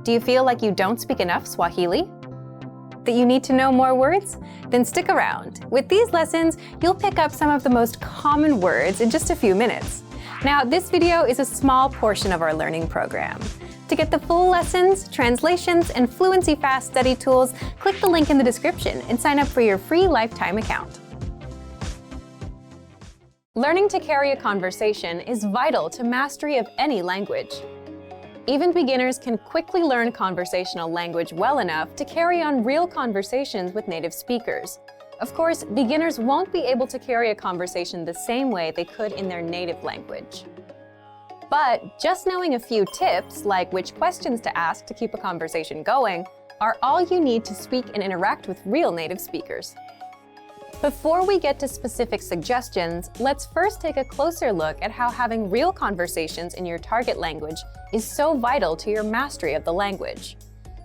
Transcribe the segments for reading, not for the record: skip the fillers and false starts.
Do you feel like you don't speak enough Swahili? That you need to know more words? Then stick around. With these lessons, you'll pick up some of the most common words in just a few minutes. Now, this video is a small portion of our learning program. To get the full lessons, translations, and Fluency Fast study tools, click the link in the description and sign up for your free lifetime account. Learning to carry a conversation is vital to mastery of any language. Even beginners can quickly learn conversational language well enough to carry on real conversations with native speakers. Of course, beginners won't be able to carry a conversation the same way they could in their native language. But just knowing a few tips, like which questions to ask to keep a conversation going, are all you need to speak and interact with real native speakers. Before we get to specific suggestions, let's first take a closer look at how having real conversations in your target language is so vital to your mastery of the language.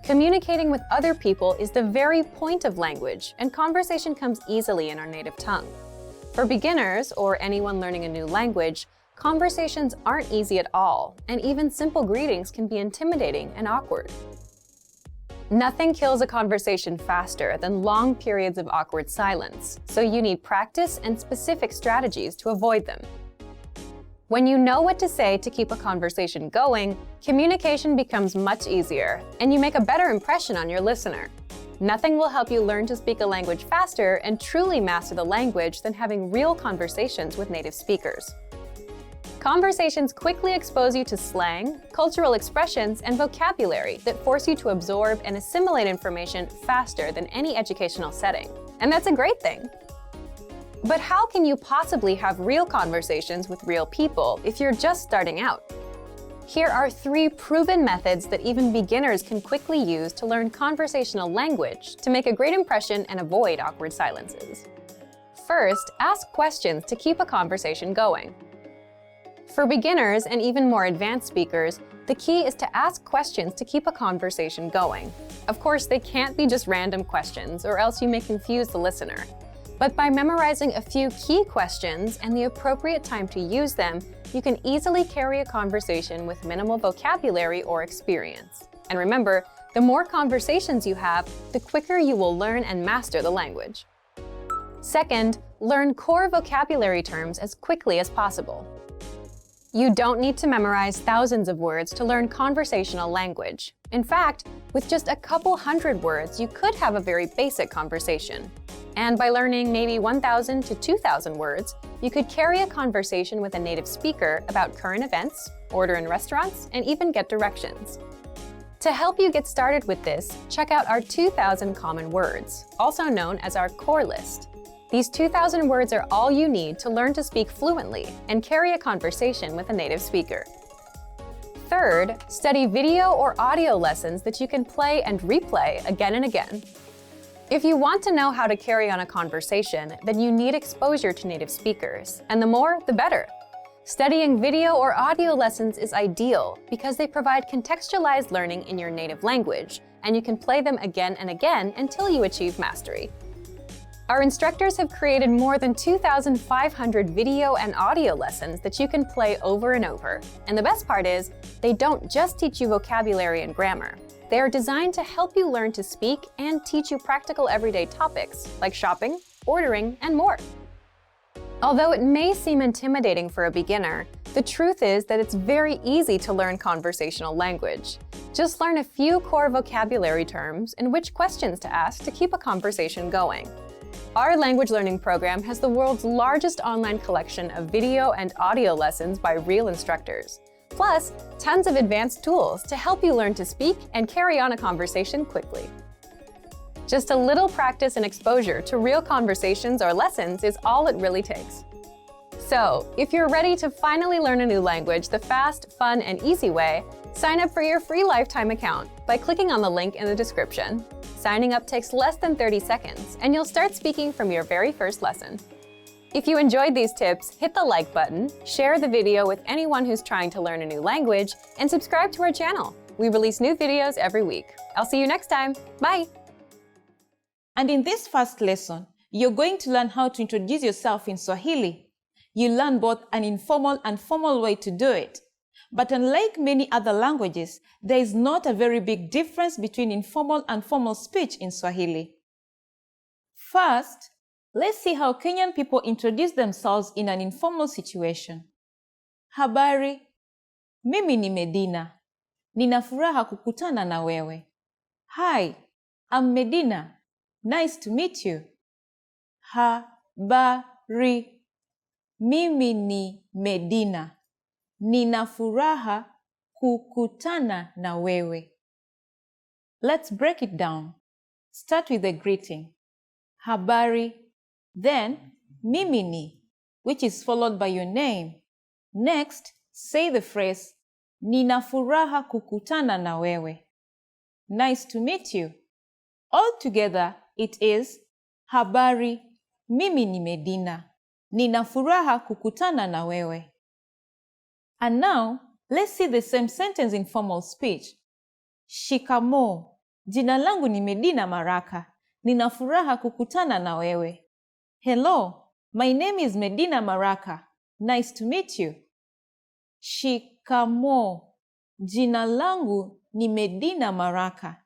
Communicating with other people is the very point of language, and conversation comes easily in our native tongue. For beginners, or anyone learning a new language, conversations aren't easy at all, and even simple greetings can be intimidating and awkward. Nothing kills a conversation faster than long periods of awkward silence, so you need practice and specific strategies to avoid them. When you know what to say to keep a conversation going, communication becomes much easier, and you make a better impression on your listener. Nothing will help you learn to speak a language faster and truly master the language than having real conversations with native speakers. Conversations quickly expose you to slang, cultural expressions, and vocabulary that force you to absorb and assimilate information faster than any educational setting. And that's a great thing. But how can you possibly have real conversations with real people if you're just starting out? Here are 3 proven methods that even beginners can quickly use to learn conversational language to make a great impression and avoid awkward silences. First, ask questions to keep a conversation going. For beginners and even more advanced speakers, the key is to ask questions to keep a conversation going. Of course, they can't be just random questions, or else you may confuse the listener. But by memorizing a few key questions and the appropriate time to use them, you can easily carry a conversation with minimal vocabulary or experience. And remember, the more conversations you have, the quicker you will learn and master the language. Second, learn core vocabulary terms as quickly as possible. You don't need to memorize thousands of words to learn conversational language. In fact, with just a couple hundred words, you could have a very basic conversation. And by learning maybe 1,000 to 2,000 words, you could carry a conversation with a native speaker about current events, order in restaurants, and even get directions. To help you get started with this, check out our 2,000 common words, also known as our core list. These 2,000 words are all you need to learn to speak fluently and carry a conversation with a native speaker. Third, study video or audio lessons that you can play and replay again and again. If you want to know how to carry on a conversation, then you need exposure to native speakers, and the more, the better. Studying video or audio lessons is ideal because they provide contextualized learning in your native language, and you can play them again and again until you achieve mastery. Our instructors have created more than 2,500 video and audio lessons that you can play over and over. And the best part is, they don't just teach you vocabulary and grammar. They are designed to help you learn to speak and teach you practical everyday topics like shopping, ordering, and more. Although it may seem intimidating for a beginner, the truth is that it's very easy to learn conversational language. Just learn a few core vocabulary terms and which questions to ask to keep a conversation going. Our language learning program has the world's largest online collection of video and audio lessons by real instructors, plus tons of advanced tools to help you learn to speak and carry on a conversation quickly. Just a little practice and exposure to real conversations or lessons is all it really takes. So, if you're ready to finally learn a new language the fast, fun, and easy way, sign up for your free lifetime account by clicking on the link in the description. Signing up takes less than 30 seconds, and you'll start speaking from your very first lesson. If you enjoyed these tips, hit the like button, share the video with anyone who's trying to learn a new language, and subscribe to our channel. We release new videos every week. I'll see you next time. Bye! And in this first lesson, you're going to learn how to introduce yourself in Swahili. You learn both an informal and formal way to do it. But unlike many other languages, there is not a very big difference between informal and formal speech in Swahili. First, let's see how Kenyan people introduce themselves in an informal situation. Habari, mimi ni Medina. Nina furaha kukutana na wewe. Hi, I'm Medina. Nice to meet you. Habari, mimi ni Medina. Nina furaha kukutana na wewe. Let's break it down. Start with the greeting. Habari, then mimi ni, which is followed by your name. Next, say the phrase, Nina furaha kukutana na wewe. Nice to meet you. Altogether, it is, Habari, mimi ni Medina. Nina furaha kukutana na wewe. And now, let's see the same sentence in formal speech. Shikamoo. Jina langu ni Medina Maraka. Nina furaha kukutana na wewe. Hello, my name is Medina Maraka. Nice to meet you. Shikamoo. Jina langu ni Medina Maraka.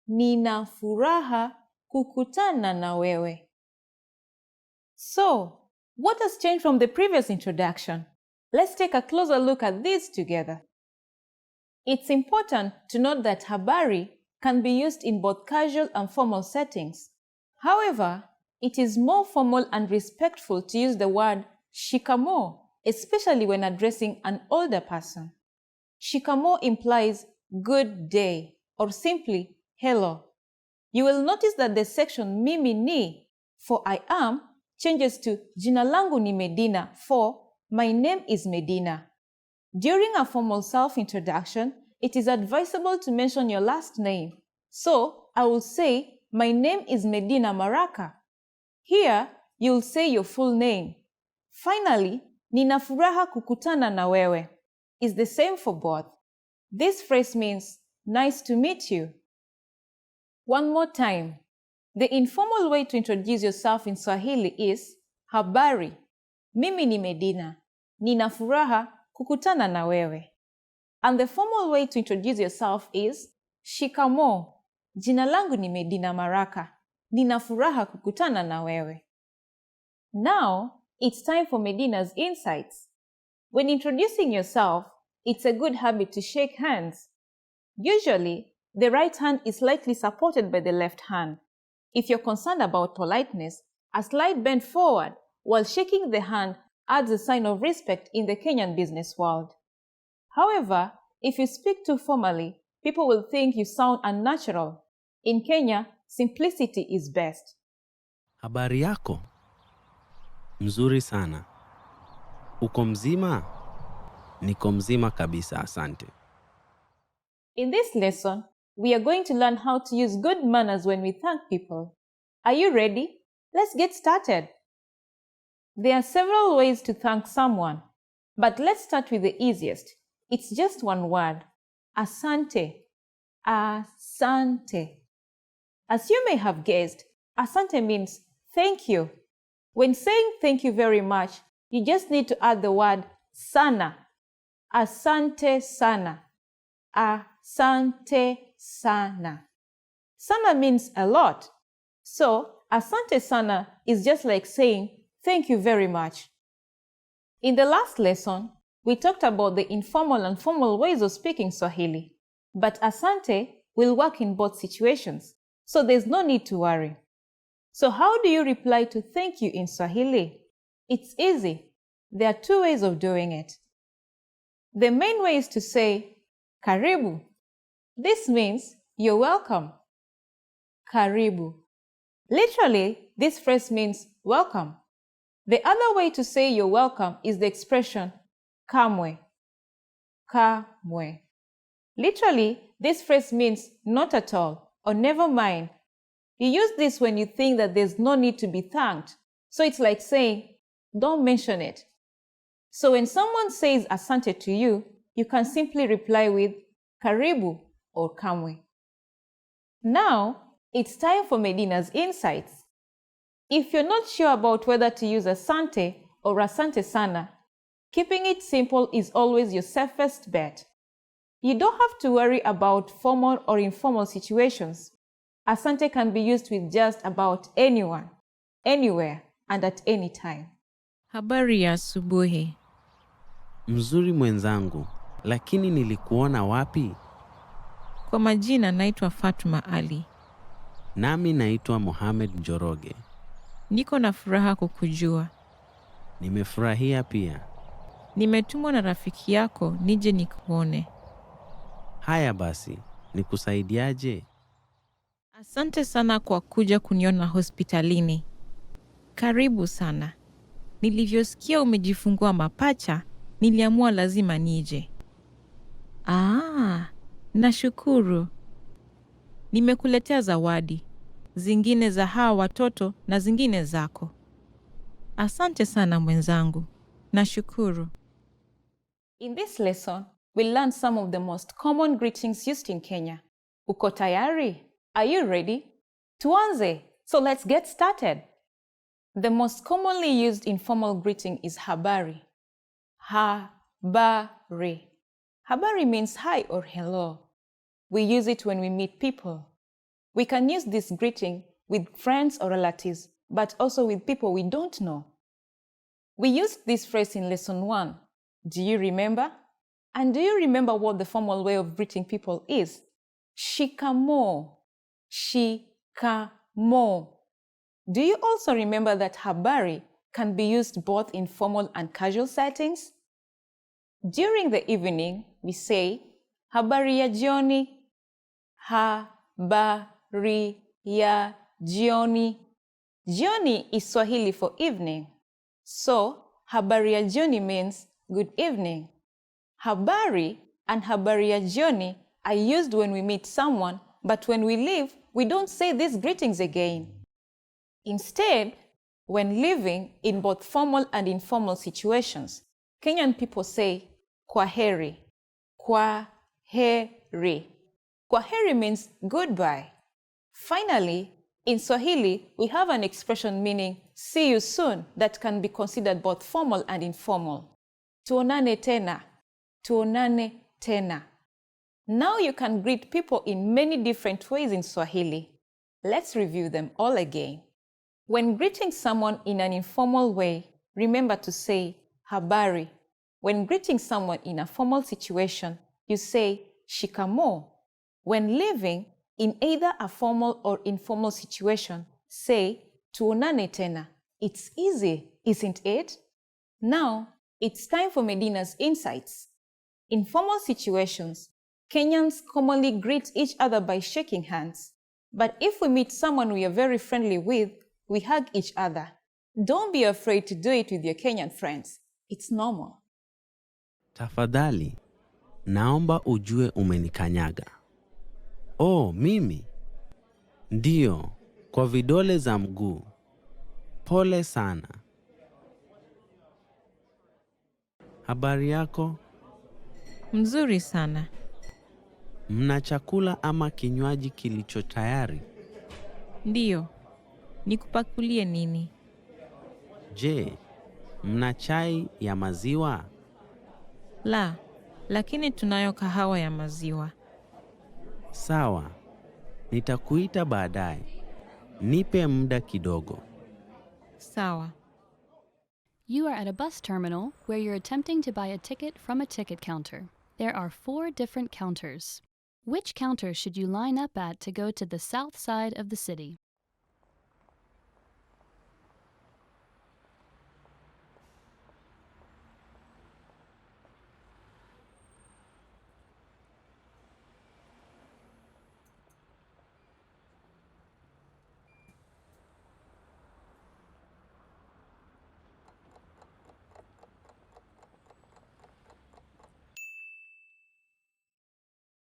Nina furaha kukutana na wewe. So, what has changed from the previous introduction? Let's take a closer look at these together. It's important to note that habari can be used in both casual and formal settings. However, it is more formal and respectful to use the word shikamoo, especially when addressing an older person. Shikamoo implies good day or simply hello. You will notice that the section mimi ni for I am changes to jina langu ni Medina for my name is Medina. During a formal self-introduction, it is advisable to mention your last name. So, I will say, my name is Medina Maraka. Here, you will say your full name. Finally, Nina furaha kukutana na wewe is the same for both. This phrase means, nice to meet you. One more time. The informal way to introduce yourself in Swahili is, Habari. Mimi ni Medina. Nina furaha kukutana na wewe. And the formal way to introduce yourself is Shikamoo. Jina langu ni Medina Maraka. Nina furaha kukutana na wewe. Now, it's time for Medina's insights. When introducing yourself, it's a good habit to shake hands. Usually, the right hand is slightly supported by the left hand. If you're concerned about politeness, a slight bend forward while shaking the hand adds a sign of respect in the Kenyan business world. However, if you speak too formally, people will think you sound unnatural. In Kenya, simplicity is best. Habari yako? Mzuri sana. Uko mzima? Niko mzima kabisa, asante. In this lesson, we are going to learn how to use good manners when we thank people. Are you ready? Let's get started. There are several ways to thank someone, but let's start with the easiest. It's just one word. Asante. Asante. As you may have guessed, asante means thank you. When saying thank you very much, you just need to add the word sana. Asante sana. Asante sana. Sana means a lot. So, asante sana is just like saying thank you very much. In the last lesson, we talked about the informal and formal ways of speaking Swahili, but asante will work in both situations, so there's no need to worry. So how do you reply to thank you in Swahili? It's easy. There are two ways of doing it. The main way is to say, karibu. This means you're welcome. Karibu. Literally, this phrase means welcome. The other way to say you're welcome is the expression kamwe. Kamwe. Literally, this phrase means not at all or never mind. You use this when you think that there's no need to be thanked. So it's like saying, don't mention it. So when someone says asante to you, you can simply reply with karibu or kamwe. Now, it's time for Medina's insights. If you're not sure about whether to use asante or asante sana, Keeping it simple is always your safest bet. You don't have to worry about formal or informal situations. Asante can be used with just about anyone, anywhere, and at any time. Habari ya asubuhi. Mzuri mwenzangu, lakini nilikuona wapi? Kwa majina naitwa Fatuma Ali. Nami naitwa Mohamed Njoroge. Niko na furaha kukujua. Nimefurahia pia. Nimetumwa na rafiki yako nije nikuone. Haya basi, nikusaidiaje? Asante sana kwa kuja kuniona hospitalini. Karibu sana. Nilivyosikia umejifungua mapacha, niliamua lazima nije. Nashukuru. Nimekuletea zawadi. Zingine za hawa watoto na zingine zako. Asante sana mwenzangu. Nashukuru. In this lesson, we'll learn some of the most common greetings used in Kenya. Uko tayari? Are you ready? Tuanze! So let's get started. The most commonly used informal greeting is habari. Habari. Habari means hi or hello. We use it when we meet people. We can use this greeting with friends or relatives, but also with people we don't know. We used this phrase in lesson 1. Do you remember? And do you remember what the formal way of greeting people is? Shikamoo. Shikamoo. Do you also remember that habari can be used both in formal and casual settings? During the evening, we say, habari ya jioni. Habari ya jioni. Jioni is Swahili for evening. So, habari ya jioni means good evening. Habari and habari ya jioni are used when we meet someone, but when we leave, we don't say these greetings again. Instead, when living in both formal and informal situations, Kenyan people say kwaheri. Kwaheri. Kwaheri means goodbye. Finally, in Swahili, we have an expression meaning see you soon that can be considered both formal and informal. Tuonane tena. Tuonane tena. Now you can greet people in many different ways in Swahili. Let's review them all again. When greeting someone in an informal way, remember to say habari. When greeting someone in a formal situation, you say shikamoo. When living in either a formal or informal situation, say tuonane tena. It's easy, isn't it? Now, it's time for Medina's insights. In formal situations, Kenyans commonly greet each other by shaking hands. But if we meet someone we are very friendly with, we hug each other. Don't be afraid to do it with your Kenyan friends. It's normal. Tafadhali, naomba ujue umenikanyaga. Oh, mimi? Ndio, kwa vidole za mguu. Pole sana. Habari yako? Mzuri sana. Mna chakula ama kinywaji kilicho tayari? Ndiyo. Nikupakulie nini? Je, mna chai ya maziwa? La, lakini tunayo kahawa ya maziwa. Sawa, nitakuita baadaye. Nipe muda kidogo. Sawa. You are at a bus terminal where you're attempting to buy a ticket from a ticket counter. There are 4 different counters. Which counter should you line up at to go to the south side of the city?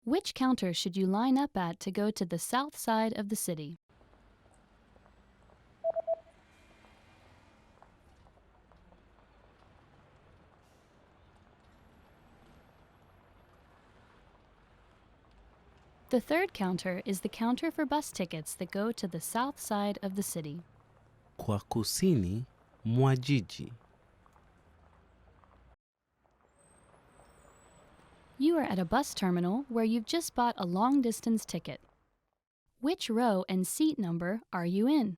Which counter should you line up at to go to the south side of the city? The third counter is the counter for bus tickets that go to the south side of the city. Kwa kusini mwa jiji. You are at a bus terminal where you've just bought a long-distance ticket. Which row and seat number are you in?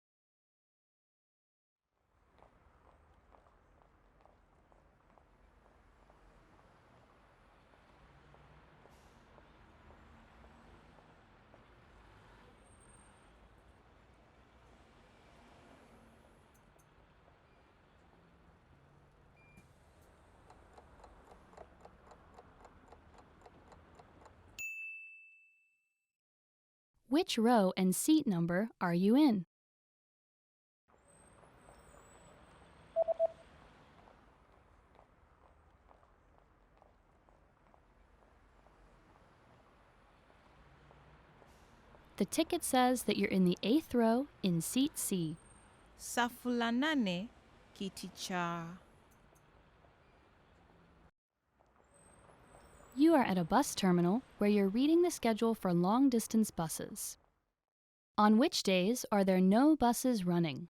Which row and seat number are you in? The ticket says that you're in the 8th row in seat C. Safu la 8, kiti cha. You are at a bus terminal where you're reading the schedule for long-distance buses. On which days are there no buses running?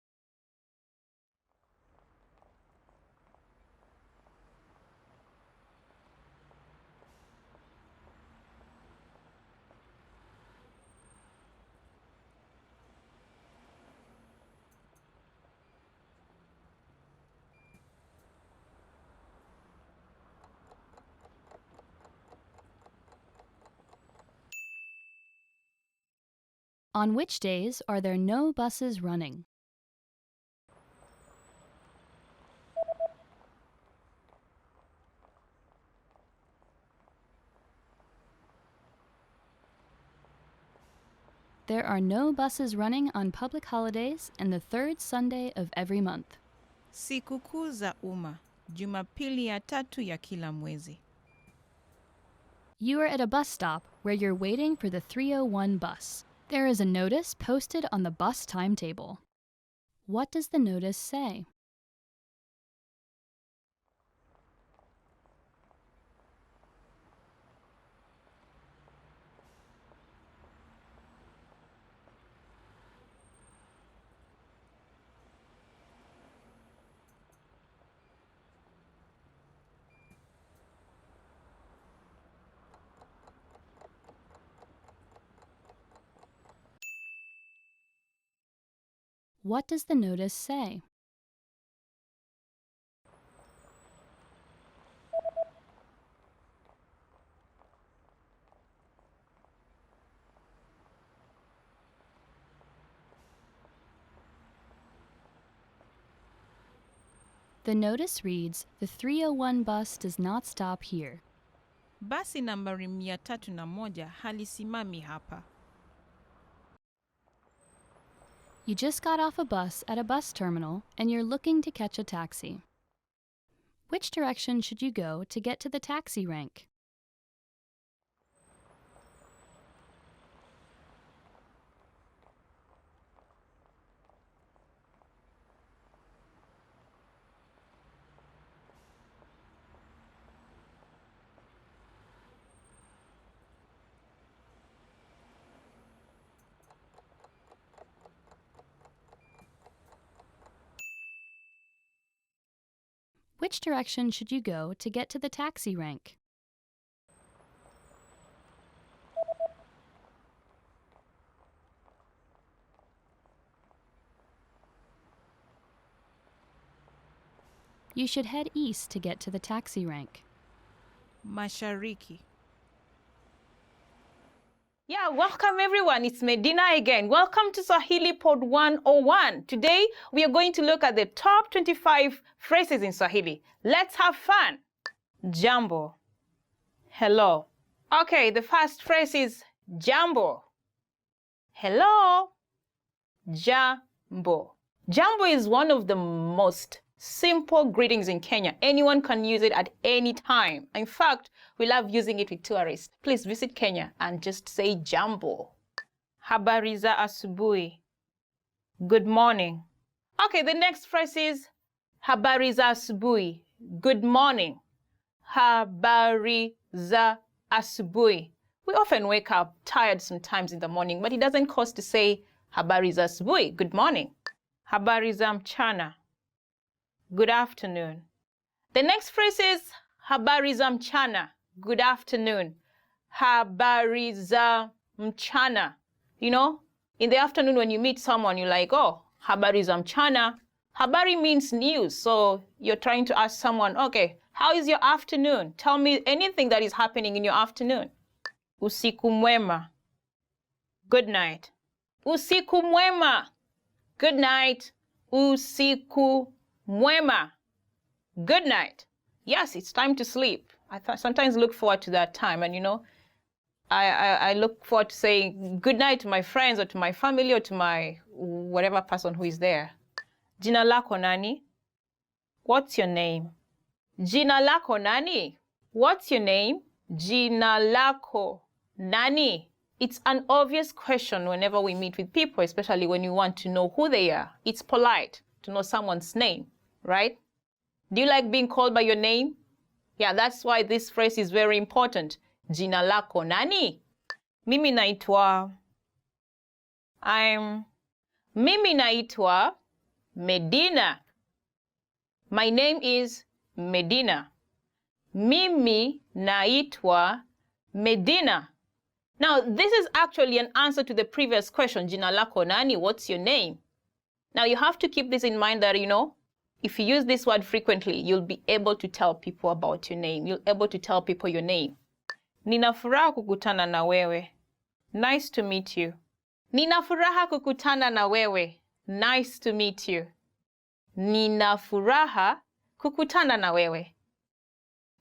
On which days are there no buses running? There are no buses running on public holidays and the 3rd Sunday of every month. Sikukuu za umma, Jumapili ya 3 ya kila mwezi. You are at a bus stop where you're waiting for the 301 bus. There is a notice posted on the bus timetable. What does the notice say? What does the notice say? The notice reads, "The 301 bus does not stop here." Basi nambari 301 halisimami hapa. You just got off a bus at a bus terminal and you're looking to catch a taxi. Which direction should you go to get to the taxi rank? Which direction should you go to get to the taxi rank? You should head east to get to the taxi rank. Mashariki. Yeah, welcome everyone. It's Medina again. Welcome to Swahili Pod 101. Today, we are going to look at the top 25 phrases in Swahili. Let's have fun. Jambo. Hello. Okay, the first phrase is jambo. Hello. Jambo. Jambo is one of the most simple greetings in Kenya. Anyone can use it at any time. In fact, we love using it with tourists. Please visit Kenya and just say jambo. Habari za asubuhi. Good morning. Okay, the next phrase is habari za asubuhi. Good morning. Habari za asubuhi. We often wake up tired sometimes in the morning, but it doesn't cost to say habari za asubuhi. Good morning. Habari za mchana. Good afternoon. The next phrase is habari za mchana. good afternoon. Habari za mchana. You know, in the afternoon when you meet someone, you're like, oh, habari za mchana. Habari means news. So you're trying to ask someone, okay, how is your afternoon? Tell me anything that is happening in your afternoon. Usiku mwema. Good night. Usiku mwema. Good night. Usiku mwema. Good night. Yes, it's time to sleep. I sometimes look forward to that time. And, you know, I look forward to saying good night to my friends or to my family or to my whatever person who is there. Jina lako nani? What's your name? Jina lako nani? What's your name? Jina lako nani? It's an obvious question whenever we meet with people, especially when you want to know who they are. It's polite to know someone's name, right? Do you like being called by your name? Yeah, that's why this phrase is very important. Jina lako nani? Mimi naitwa. Mimi naitwa Medina. My name is Medina. Mimi naitwa Medina. Now, this is actually an answer to the previous question, Jina lako nani? What's your name? Now, you have to keep this in mind that, you know, if you use this word frequently, you'll be able to tell people about your name. You'll be able to tell people your name. Nina furaha kukutana na wewe. Nice to meet you. Nina furaha kukutana na wewe. Nice to meet you. Nina furaha kukutana na wewe.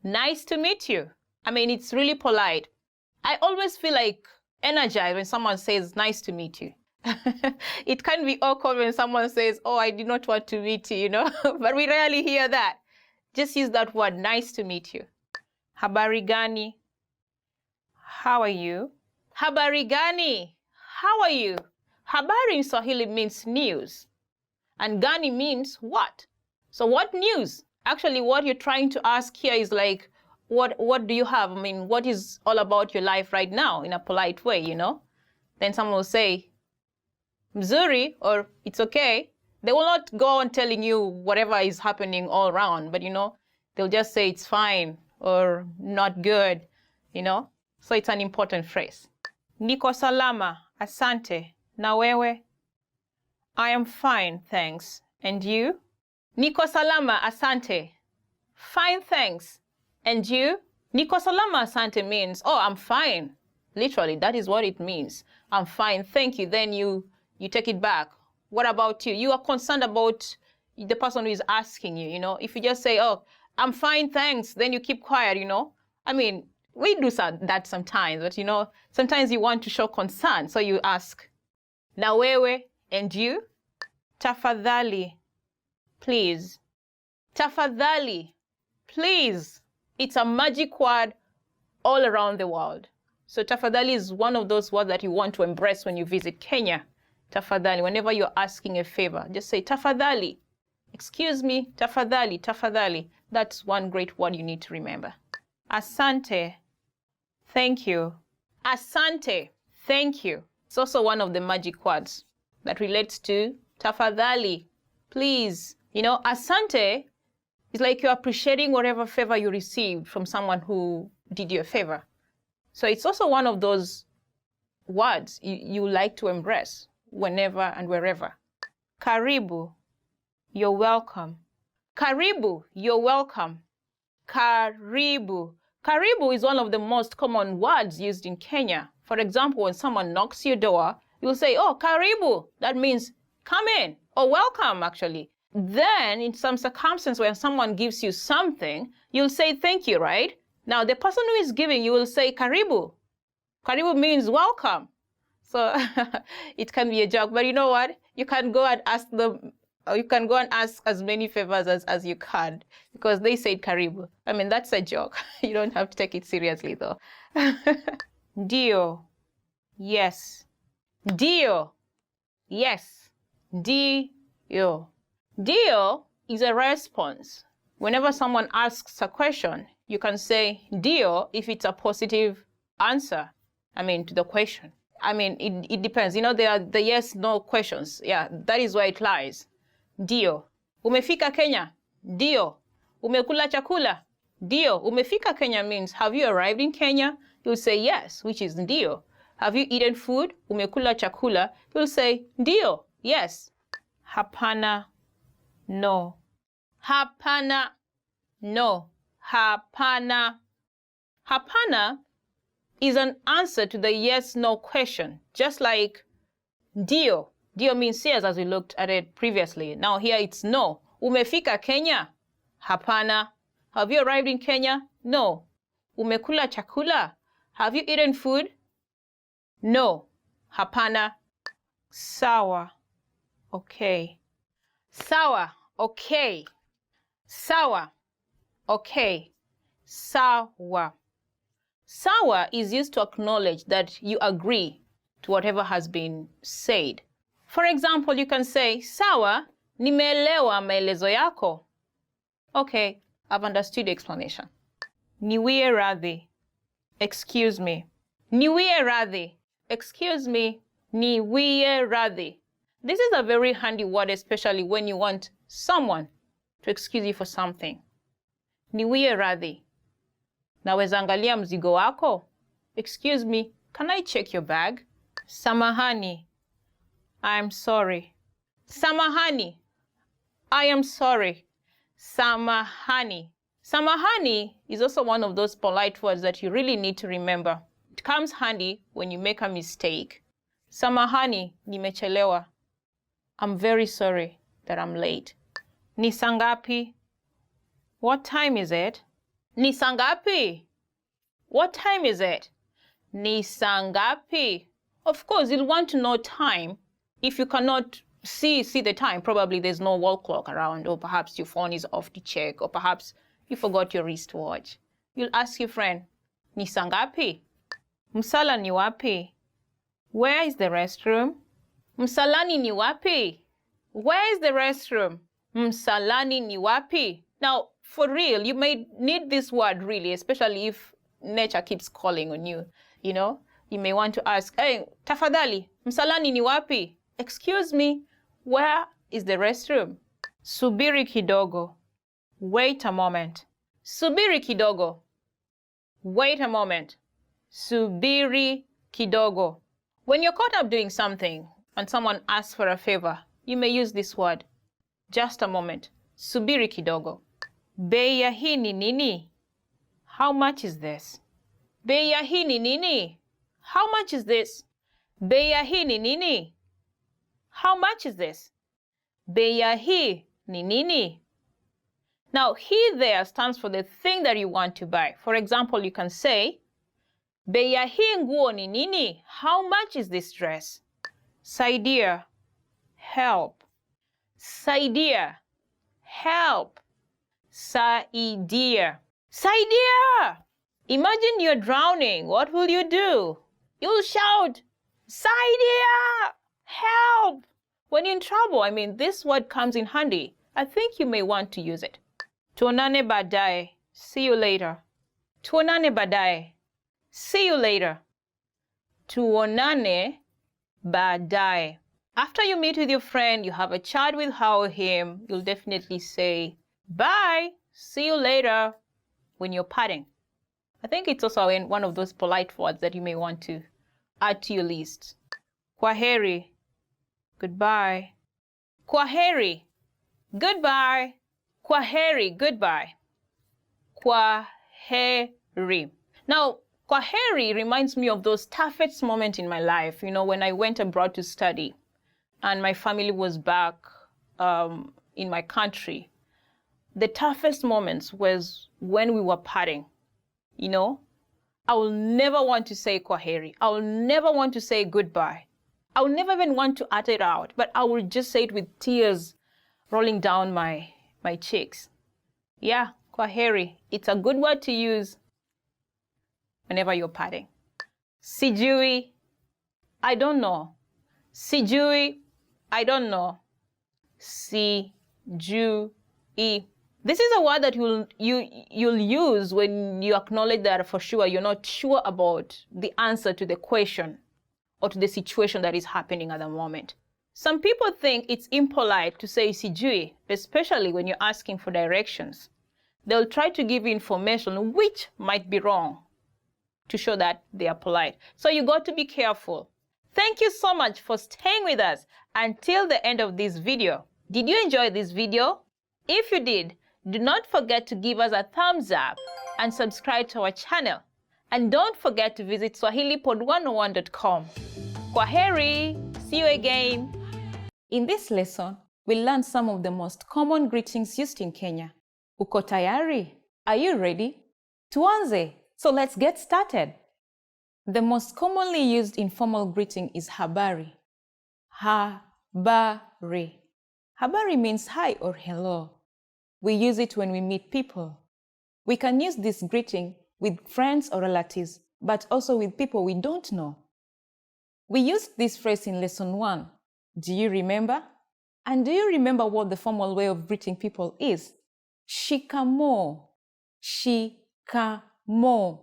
Nice to meet you. I mean, it's really polite. I always feel like energized when someone says, nice to meet you. It can be awkward when someone says, oh, I did not want to meet you, you know, but we rarely hear that. Just use that word, nice to meet you. Habari gani? How are you? Habari gani? How are you? Habari in Swahili means news. And gani means what? So what news? Actually, what you're trying to ask here is like, what do you have? I mean, what is all about your life right now in a polite way, you know? Then someone will say, mzuri, or it's okay. They will not go on telling you whatever is happening all around, but, you know, they'll just say it's fine or not good, you know? So it's an important phrase. Niko salama, asante, na wewe? I am fine, thanks. And you? Niko salama, asante. Fine, thanks. And you? Niko salama, asante means, oh, I'm fine. Literally, that is what it means. I'm fine, thank you. Then you take it back. What about you? You are concerned about the person who is asking you, you know? If you just say, oh, I'm fine, thanks, then you keep quiet, you know? I mean, we do that sometimes, but, you know, sometimes you want to show concern, so you ask, na wewe, and you? Tafadhali, please. Tafadhali, please. It's a magic word all around the world. So tafadhali is one of those words that you want to embrace when you visit Kenya. Tafadhali, whenever you're asking a favor, just say tafadhali. Excuse me, tafadhali, tafadhali. That's one great word you need to remember. Asante, thank you. Asante, thank you. It's also one of the magic words that relates to tafadhali, please. You know, asante is like you're appreciating whatever favor you received from someone who did you a favor. So it's also one of those words you like to embrace whenever and wherever. Karibu, you're welcome. Karibu, you're welcome. Karibu. Karibu is one of the most common words used in Kenya. For example, when someone knocks your door, you'll say, oh, karibu. That means come in, or welcome, actually. Then, in some circumstance when someone gives you something, you'll say thank you, right? Now, the person who is giving, you will say karibu. Karibu means welcome. So it can be a joke, but you know what? You can go and ask them, or you can go and ask as many favors as you can, because they said karibu. I mean, that's a joke. You don't have to take it seriously, though. Dio, yes. Dio, yes. Dio. Dio is a response. Whenever someone asks a question, you can say dio if it's a positive answer, to the question. It depends. You know, there are the yes, no questions. Yeah, that is where it lies. Dio. Umefika Kenya? Dio. Umekula chakula? Ndio. Umefika Kenya means, have you arrived in Kenya? You'll say yes, which is ndio. Have you eaten food? Umekula chakula? You'll say ndio, yes. Hapana, no. Hapana, no. Hapana. Hapana is an answer to the yes-no question, just like ndio. Ndio means yes, as we looked at it previously. Now here it's no. Umefika Kenya? Hapana. Have you arrived in Kenya? No. Umekula chakula? Have you eaten food? No. Hapana. Sawa. Okay. Sawa. Okay. Sawa. Okay. Sawa. Sawa is used to acknowledge that you agree to whatever has been said. For example, you can say, sawa, nimeelewa maelezo yako. Okay, I've understood the explanation. Niwie radhi. Excuse me. Niwie radhi. Excuse me. Niwie radhi. This is a very handy word, especially when you want someone to excuse you for something. Niwie radhi. Naweza angalia mzigo wako? Excuse me, can I check your bag? Samahani. I'm sorry. Samahani. I am sorry. Samahani. Samahani is also one of those polite words that you really need to remember. It comes handy when you make a mistake. Samahani, nimechelewa. I'm very sorry that I'm late. Ni saa ngapi? What time is it? Ni saa ngapi? What time is it? Ni saa ngapi? Of course, you'll want to know time. If you cannot see the time, probably there's no wall clock around, or perhaps your phone is off to check, or perhaps you forgot your wristwatch. You'll ask your friend, ni saa ngapi? Msala ni wapi? Where is the restroom? Msalani ni wapi? Where is the restroom? Msalani ni wapi? Now, for real, you may need this word really, especially if nature keeps calling on you. You know, you may want to ask, hey, tafadhali, msalani ni wapi? Excuse me, where is the restroom? Subiri kidogo. Wait a moment. Subiri kidogo. Wait a moment. Subiri kidogo. When you're caught up doing something and someone asks for a favor, you may use this word. Just a moment. Subiri kidogo. Bei ya hii ni nini? How much is this? Bei ya hii ni nini? How much is this? Bei ya hii ni nini? How much is this? Bei ya hii ni nini? Now, he there stands for the thing that you want to buy. For example, you can say, bei ya hii nguo ni nini? How much is this dress? Saidia, help. Saidia, help. Saidia. Saidia! Imagine you're drowning. What will you do? You'll shout, Saidia! Help! When you're in trouble, I mean, this word comes in handy. I think you may want to use it. Tuonane baadaye. See you later. Tuonane baadaye. See you later. Tuonane baadaye. After you meet with your friend, you have a chat with her or him, you'll definitely say, bye, see you later, when you're parting. I think it's also one of those polite words that you may want to add to your list. Kwaheri, goodbye. Kwaheri, goodbye. Kwaheri, goodbye. Kwaheri. Now, kwaheri reminds me of those toughest moments in my life, you know, when I went abroad to study and my family was back in my country. The toughest moments was when we were parting, you know. I will never want to say kwaheri. I will never want to say goodbye. I will never even want to utter it out, but I will just say it with tears rolling down my cheeks. Yeah, kwaheri. It's a good word to use whenever you're parting. Sijui, I don't know. Sijui, I don't know. Sijui. This is a word that you'll use when you acknowledge that for sure you're not sure about the answer to the question or to the situation that is happening at the moment. Some people think it's impolite to say sijui, especially when you're asking for directions. they'll try to give you information which might be wrong to show that they are polite. So you got to be careful. Thank you so much for staying with us until the end of this video. Did you enjoy this video? If you did, do not forget to give us a thumbs up and subscribe to our channel. And don't forget to visit swahilipod101.com. Kwaheri! See you again! In this lesson, we'll learn some of the most common greetings used in Kenya. Uko tayari? Are you ready? Tuanze! So let's get started. The most commonly used informal greeting is habari. Habari. Habari means hi or hello. We use it when we meet people. We can use this greeting with friends or relatives, but also with people we don't know. We used this phrase in lesson 1. Do you remember? And do you remember what the formal way of greeting people is? Shikamoo. Shikamoo.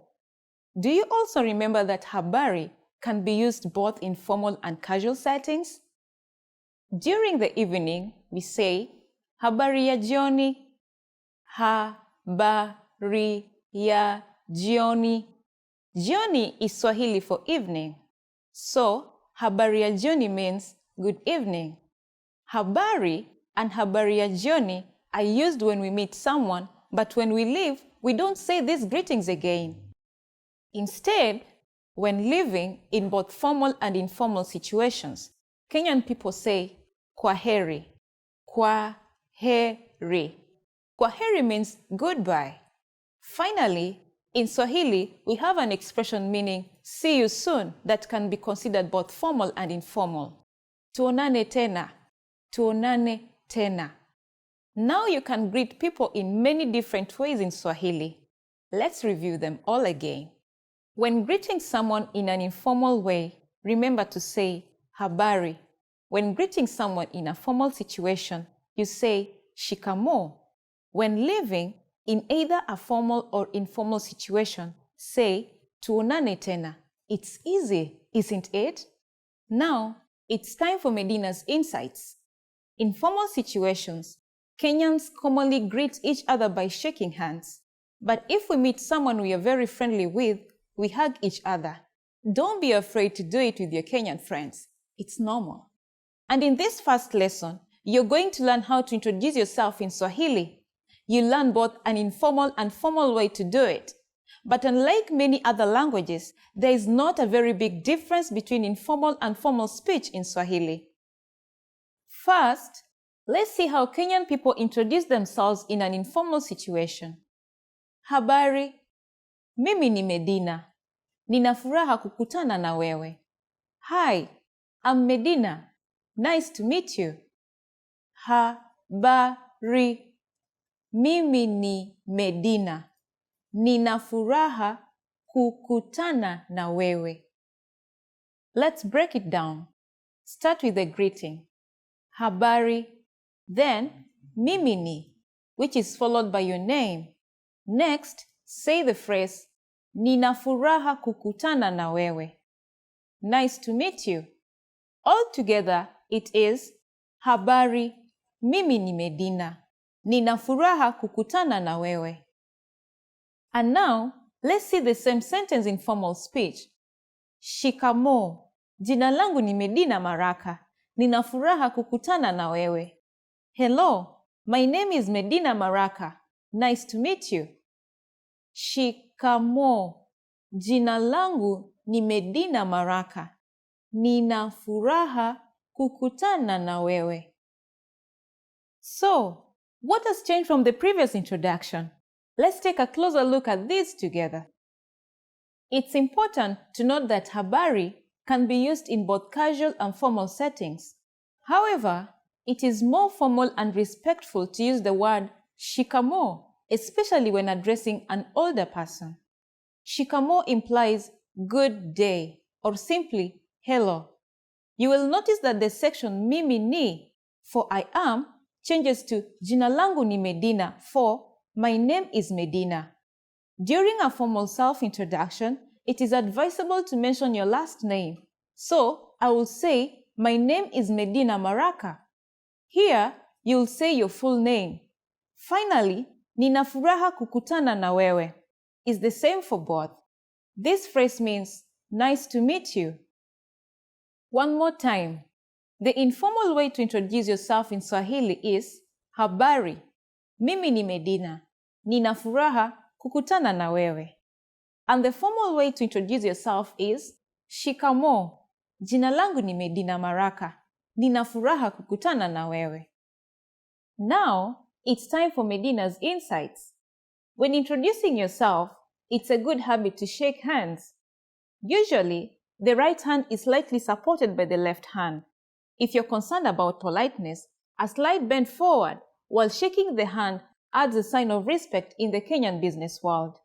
Do you also remember that habari can be used both in formal and casual settings? During the evening, we say, habari ya jioni. Habari ya jioni. Jioni is Swahili for evening. So, habari ya jioni means good evening. Habari and habari ya jioni are used when we meet someone, but when we leave, we don't say these greetings again. Instead, when living in both formal and informal situations, Kenyan people say kwaheri. Kwaheri. Kwaheri means goodbye. Finally, in Swahili, we have an expression meaning see you soon that can be considered both formal and informal. Tuonane tena. Tuonane tena. Now you can greet people in many different ways in Swahili. Let's review them all again. When greeting someone in an informal way, remember to say habari. When greeting someone in a formal situation, you say shikamoo. When living in either a formal or informal situation, say tuonane tena. It's easy, isn't it? Now, it's time for Medina's insights. In formal situations, Kenyans commonly greet each other by shaking hands. But if we meet someone we are very friendly with, we hug each other. Don't be afraid to do it with your Kenyan friends. It's normal. And in this first lesson, you're going to learn how to introduce yourself in Swahili. You learn both an informal and formal way to do it. But unlike many other languages, there is not a very big difference between informal and formal speech in Swahili. First, let's see how Kenyan people introduce themselves in an informal situation. Habari, mimi ni Medina. Nina furaha kukutana na wewe. Hi, I'm Medina. Nice to meet you. Habari, mimi ni Medina. Nina furaha kukutana na wewe. Let's break it down. Start with the greeting. Habari, then mimi ni, which is followed by your name. Next, say the phrase, Nina furaha kukutana na wewe. Nice to meet you. Altogether, it is, habari, mimi ni Medina. Nina furaha kukutana na wewe. And now, let's see the same sentence in formal speech. Shikamoo. Jina langu ni Medina Maraka. Nina furaha kukutana na wewe. Hello, my name is Medina Maraka. Nice to meet you. Shikamoo. Jina langu ni Medina Maraka. Nina furaha kukutana na wewe. So, what has changed from the previous introduction? Let's take a closer look at these together. It's important to note that habari can be used in both casual and formal settings. However, it is more formal and respectful to use the word shikamoo, especially when addressing an older person. Shikamoo implies good day or simply hello. You will notice that the section mimi ni for I am changes to jina langu ni Medina for my name is Medina. During a formal self-introduction, it is advisable to mention your last name. So, I will say, my name is Medina Maraka. Here, you'll say your full name. Finally, Nina furaha kukutana na wewe is the same for both. This phrase means nice to meet you. One more time. The informal way to introduce yourself in Swahili is habari. Mimi ni Medina. Nina furaha kukutana na wewe. And the formal way to introduce yourself is shikamoo. Jina langu ni Medina Maraka. Nina furaha kukutana na wewe. Now, it's time for Medina's insights. When introducing yourself, it's a good habit to shake hands. Usually, the right hand is slightly supported by the left hand. If you're concerned about politeness, a slight bend forward while shaking the hand adds a sign of respect in the Kenyan business world.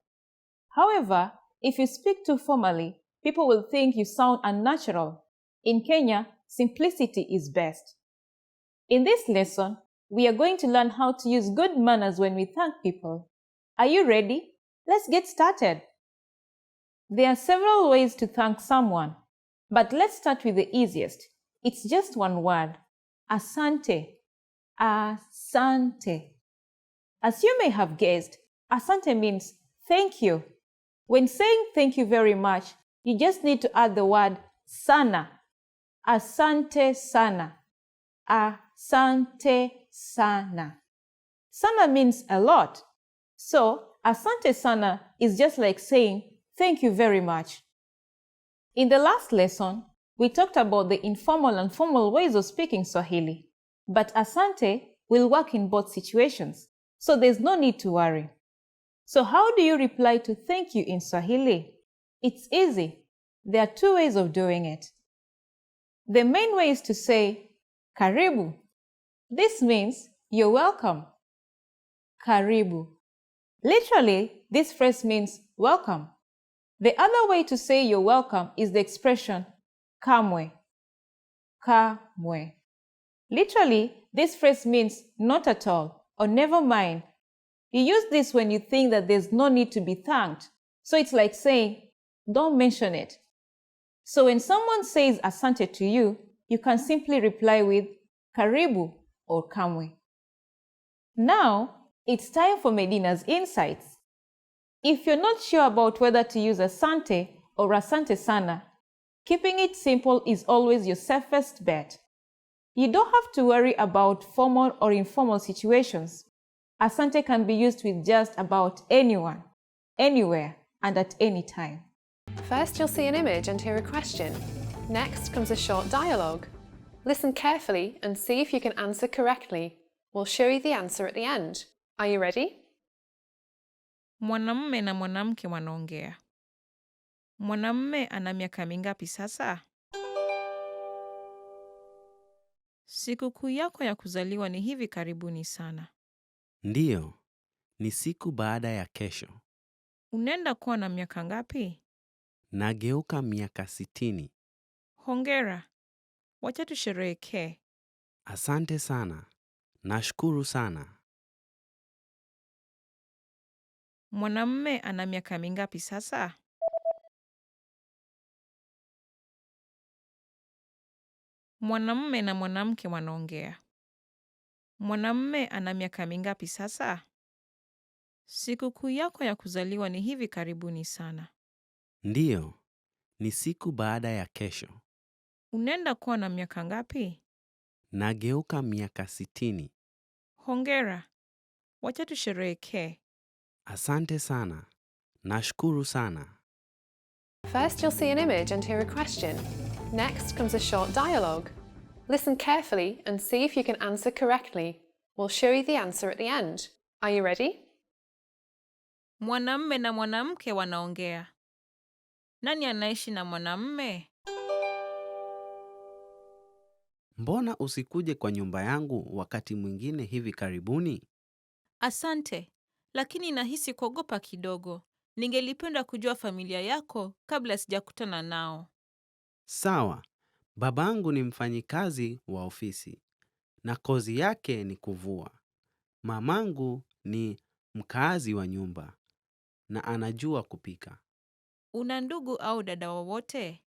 However, if you speak too formally, people will think you sound unnatural. In Kenya, simplicity is best. In this lesson, we are going to learn how to use good manners when we thank people. Are you ready? Let's get started. There are several ways to thank someone, but let's start with the easiest. It's just one word. Asante. Asante. As you may have guessed, asante means thank you. When saying thank you very much, you just need to add the word sana. Asante sana. Asante sana. Sana means a lot. So, asante sana is just like saying thank you very much. In the last lesson, we talked about the informal and formal ways of speaking Swahili. But asante will work in both situations, so there's no need to worry. So how do you reply to thank you in Swahili? It's easy. There are two ways of doing it. The main way is to say, karibu. This means you're welcome. Karibu. Literally, this phrase means welcome. The other way to say you're welcome is the expression kamwe. Kamwe. Literally, this phrase means not at all or never mind. You use this when you think that there's no need to be thanked. So it's like saying, don't mention it. So when someone says asante to you, you can simply reply with karibu or kamwe. Now, it's time for Medina's insights. If you're not sure about whether to use asante or asante sana, keeping it simple is always your safest bet. You don't have to worry about formal or informal situations. Asante can be used with just about anyone, anywhere, and at any time. First, you'll see an image and hear a question. Next comes a short dialogue. Listen carefully and see if you can answer correctly. We'll show you the answer at the end. Are you ready? Mwanamume na mwanamke wanaongea. Mwanamume ana miaka mingapi sasa? Sikukuu yako ya kuzaliwa ni hivi karibuni sana. Ndiyo, ni siku baada ya kesho. Unaenda kuwa na miaka ngapi? Nageuka miaka 60. Hongera. Wacha tusherehekee. Asante sana. Nashukuru sana. Mwanamume ana miaka mingapi sasa? Mwanamume na mwanamke wanaongea. Mwanamume ana miaka mingapi sasa? Sikukuu yako ya kuzaliwa ni hivi karibuni sana. Ndiyo, ni siku baada ya kesho. Unaenda kuwa na miaka ngapi? Nageuka miaka 60. Hongera. Wacha tusherehekee. Asante sana. Nashukuru sana. First, you'll see an image and hear a question. Next comes a short dialogue. Listen carefully and see if you can answer correctly. We'll show you the answer at the end. Are you ready? Mwanamume na mwanamke wanaongea. Nani anaishi na mwanamume? Mbona usikuje kwa nyumba yangu wakati mwingine hivi karibuni? Asante, lakini nahisi kuogopa kidogo. Ningelipenda kujua familia yako kabla sijakutana nao. Sawa, babangu ni mfanyikazi wa ofisi na kozi yake ni kuvua. Mamangu ni mkaazi wa nyumba na anajua kupika. Una ndugu au dada wowote?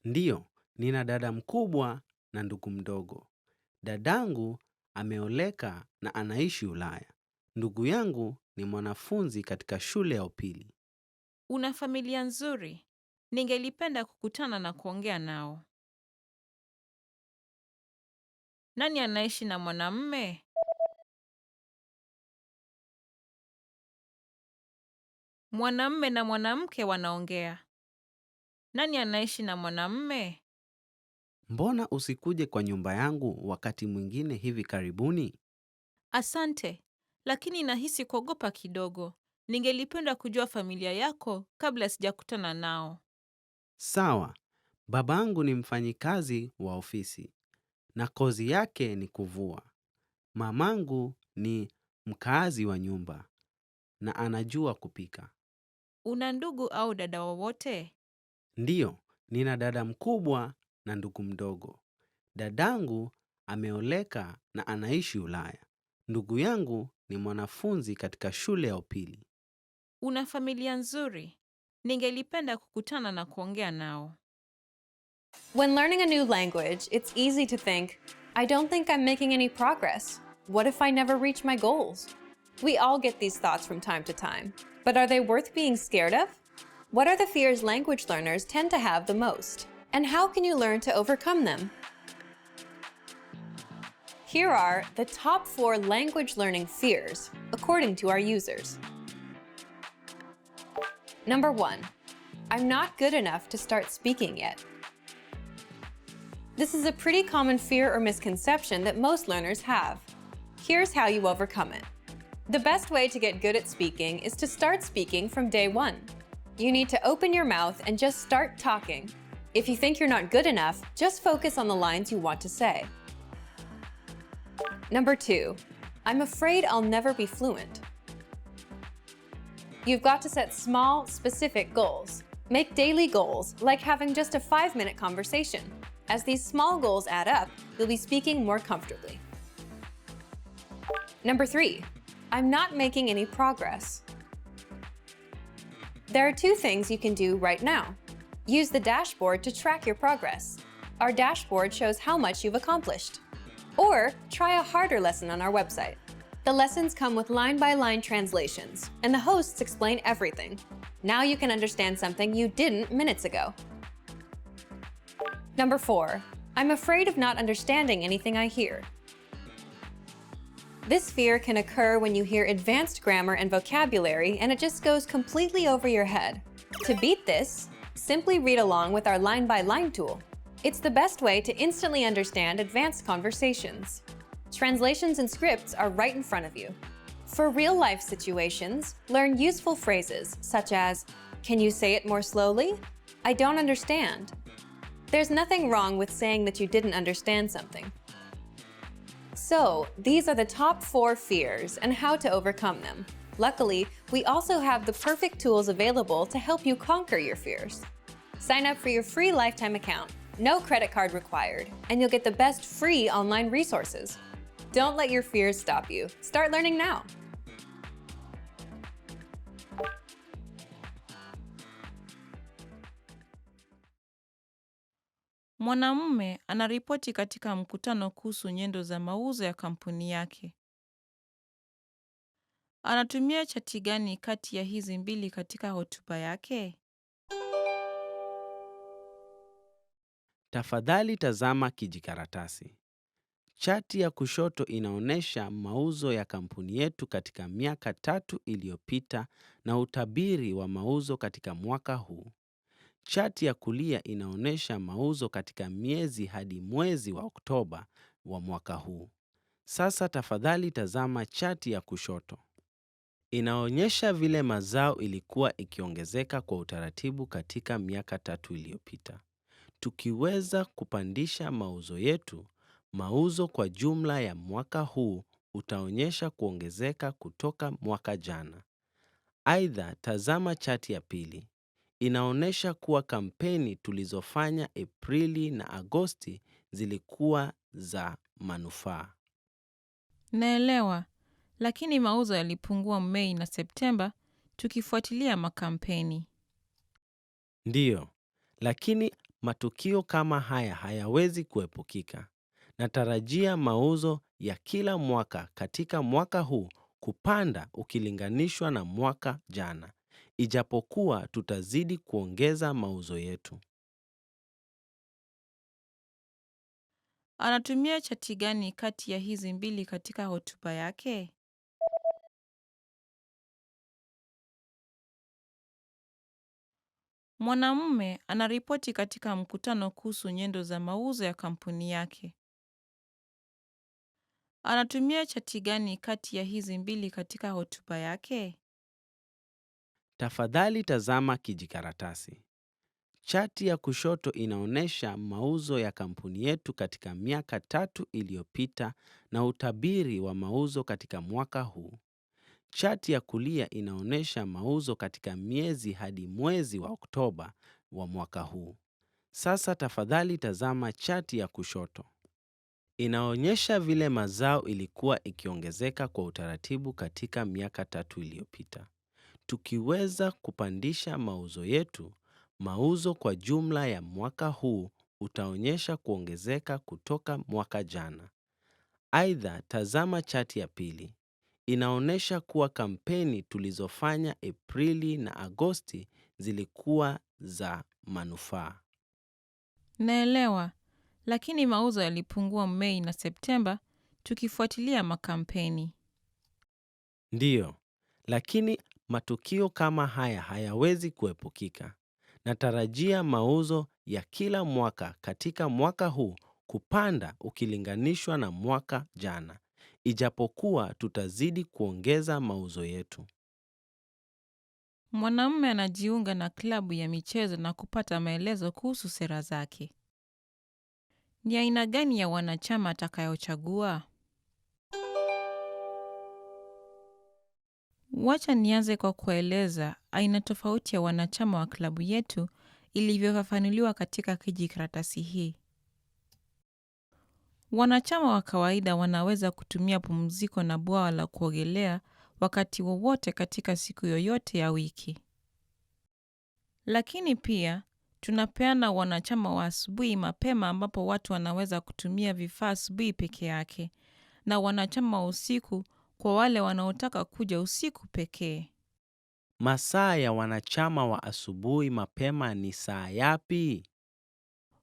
Ndiyo, nina dada mkubwa na ndugu mdogo. Dadangu ameoleka na anaishi Ulaya. Ndugu yangu ni mwanafunzi katika shule ya upili. Una familia nzuri. Ningelipenda kukutana na kuongea nao. Nani anaishi na mwanamume? Mwanamume na mwanamke wanaongea. Nani anaishi na mwanamume? Mbona usikuje kwa nyumba yangu wakati mwingine hivi karibuni? Asante, lakini nahisi kuogopa kidogo. Ningelipenda kujua familia yako kabla sijakutana nao. Sawa, babangu ni mfanyikazi wa ofisi na kozi yake ni kuvua. Mamangu ni mkaazi wa nyumba na anajua kupika. Una ndugu au dada wowote? Ndiyo, nina dada mkubwa na ndugu mdogo. Dadangu ameoleka na anaishi Ulaya. Ndugu yangu ni mwanafunzi katika shule ya upili. Una familia nzuri. Ningelipenda kukutana na kuongea nao. When learning a new language, it's easy to think, I don't think I'm making any progress. What if I never reach my goals? We all get these thoughts from time to time. But are they worth being scared of? What are the fears language learners tend to have the most? And how can you learn to overcome them? Here are the top 4 language learning fears, according to our users. Number 1, I'm not good enough to start speaking yet. This is a pretty common fear or misconception that most learners have. Here's how you overcome it. The best way to get good at speaking is to start speaking from day 1. You need to open your mouth and just start talking. If you think you're not good enough, just focus on the lines you want to say. Number 2, I'm afraid I'll never be fluent. You've got to set small, specific goals. Make daily goals, like having just a 5-minute conversation. As these small goals add up, you'll be speaking more comfortably. Number 3, I'm not making any progress. There are 2 things you can do right now. Use the dashboard to track your progress. Our dashboard shows how much you've accomplished. Or try a harder lesson on our website. The lessons come with line-by-line translations, and the hosts explain everything. Now you can understand something you didn't minutes ago. Number 4, I'm afraid of not understanding anything I hear. This fear can occur when you hear advanced grammar and vocabulary and it just goes completely over your head. To beat this, simply read along with our line-by-line tool. It's the best way to instantly understand advanced conversations. Translations and scripts are right in front of you. For real-life situations, learn useful phrases such as, can you say it more slowly? I don't understand. There's nothing wrong with saying that you didn't understand something. So, these are the top 4 fears and how to overcome them. Luckily, we also have the perfect tools available to help you conquer your fears. Sign up for your free lifetime account, no credit card required, and you'll get the best free online resources. Don't let your fears stop you. Start learning now. Mwanamume anaripoti katika mkutano kuhusu nyendo za mauzo ya kampuni yake. Anatumia chati gani kati ya hizi mbili katika hotuba yake? Tafadhali tazama kijikaratasi. Chati ya kushoto inaonyesha mauzo ya kampuni yetu katika miaka 3 iliyopita na utabiri wa mauzo katika mwaka huu. Chati ya kulia inaonyesha mauzo katika miezi hadi mwezi wa Oktoba wa mwaka huu. Sasa tafadhali tazama chati ya kushoto. Inaonyesha vile mazao ilikuwa ikiongezeka kwa utaratibu katika miaka 3 iliyopita. Tukiweza kupandisha mauzo yetu, mauzo kwa jumla ya mwaka huu utaonyesha kuongezeka kutoka mwaka jana. Aidha, tazama chati ya pili. Inaonyesha kuwa kampeni tulizofanya Aprili na Agosti zilikuwa za manufaa. Naelewa, lakini mauzo yalipungua Mei na Septemba tukifuatilia makampeni. Ndiyo, lakini matukio kama haya hayawezi kuepukika. Natarajia mauzo ya kila mwaka katika mwaka huu kupanda ukilinganishwa na mwaka jana, ijapokuwa tutazidi kuongeza mauzo yetu. Anatumia chati gani kati ya hizi mbili katika hotuba yake? Mwanamume anaripoti katika mkutano kuhusu nyendo za mauzo ya kampuni yake. Anatumia chati gani kati ya hizi mbili katika hotuba yake? Tafadhali tazama kijikaratasi. Chati ya kushoto inaonyesha mauzo ya kampuni yetu katika miaka 3 iliyopita na utabiri wa mauzo katika mwaka huu. Chati ya kulia inaonyesha mauzo katika miezi hadi mwezi wa Oktoba wa mwaka huu. Sasa tafadhali tazama chati ya kushoto. Inaonyesha vile mazao ilikuwa ikiongezeka kwa utaratibu katika miaka 3 iliyopita. Tukiweza kupandisha mauzo yetu, mauzo kwa jumla ya mwaka huu utaonyesha kuongezeka kutoka mwaka jana. Aidha, tazama chati ya pili. Inaonyesha kuwa kampeni tulizofanya Aprili na Agosti zilikuwa za manufaa. Naelewa, lakini mauzo yalipungua Mei na Septemba tukifuatilia makampeni. Ndiyo, lakini matukio kama haya hayawezi kuepukika. Natarajia mauzo ya kila mwaka katika mwaka huu kupanda ukilinganishwa na mwaka jana, ijapokuwa tutazidi kuongeza mauzo yetu. Mwanamume anajiunga na klabu ya michezo na kupata maelezo kuhusu sera zake. Ni aina gani ya wanachama atakayochagua? Wacha nianze kwa kueleza aina tofauti ya wanachama wa klabu yetu ilivyofafanuliwa katika kijikaratasi hii. Wanachama wa kawaida wanaweza kutumia pumziko na bwawa la kuogelea wakati wowote katika siku yoyote ya wiki. Lakini pia tunapeana wanachama wa asubuhi mapema ambapo watu wanaweza kutumia vifaa asubuhi peke yake, na wanachama wa usiku kwa wale wanaotaka kuja usiku pekee. Masaa ya wanachama wa asubuhi mapema ni saa yapi?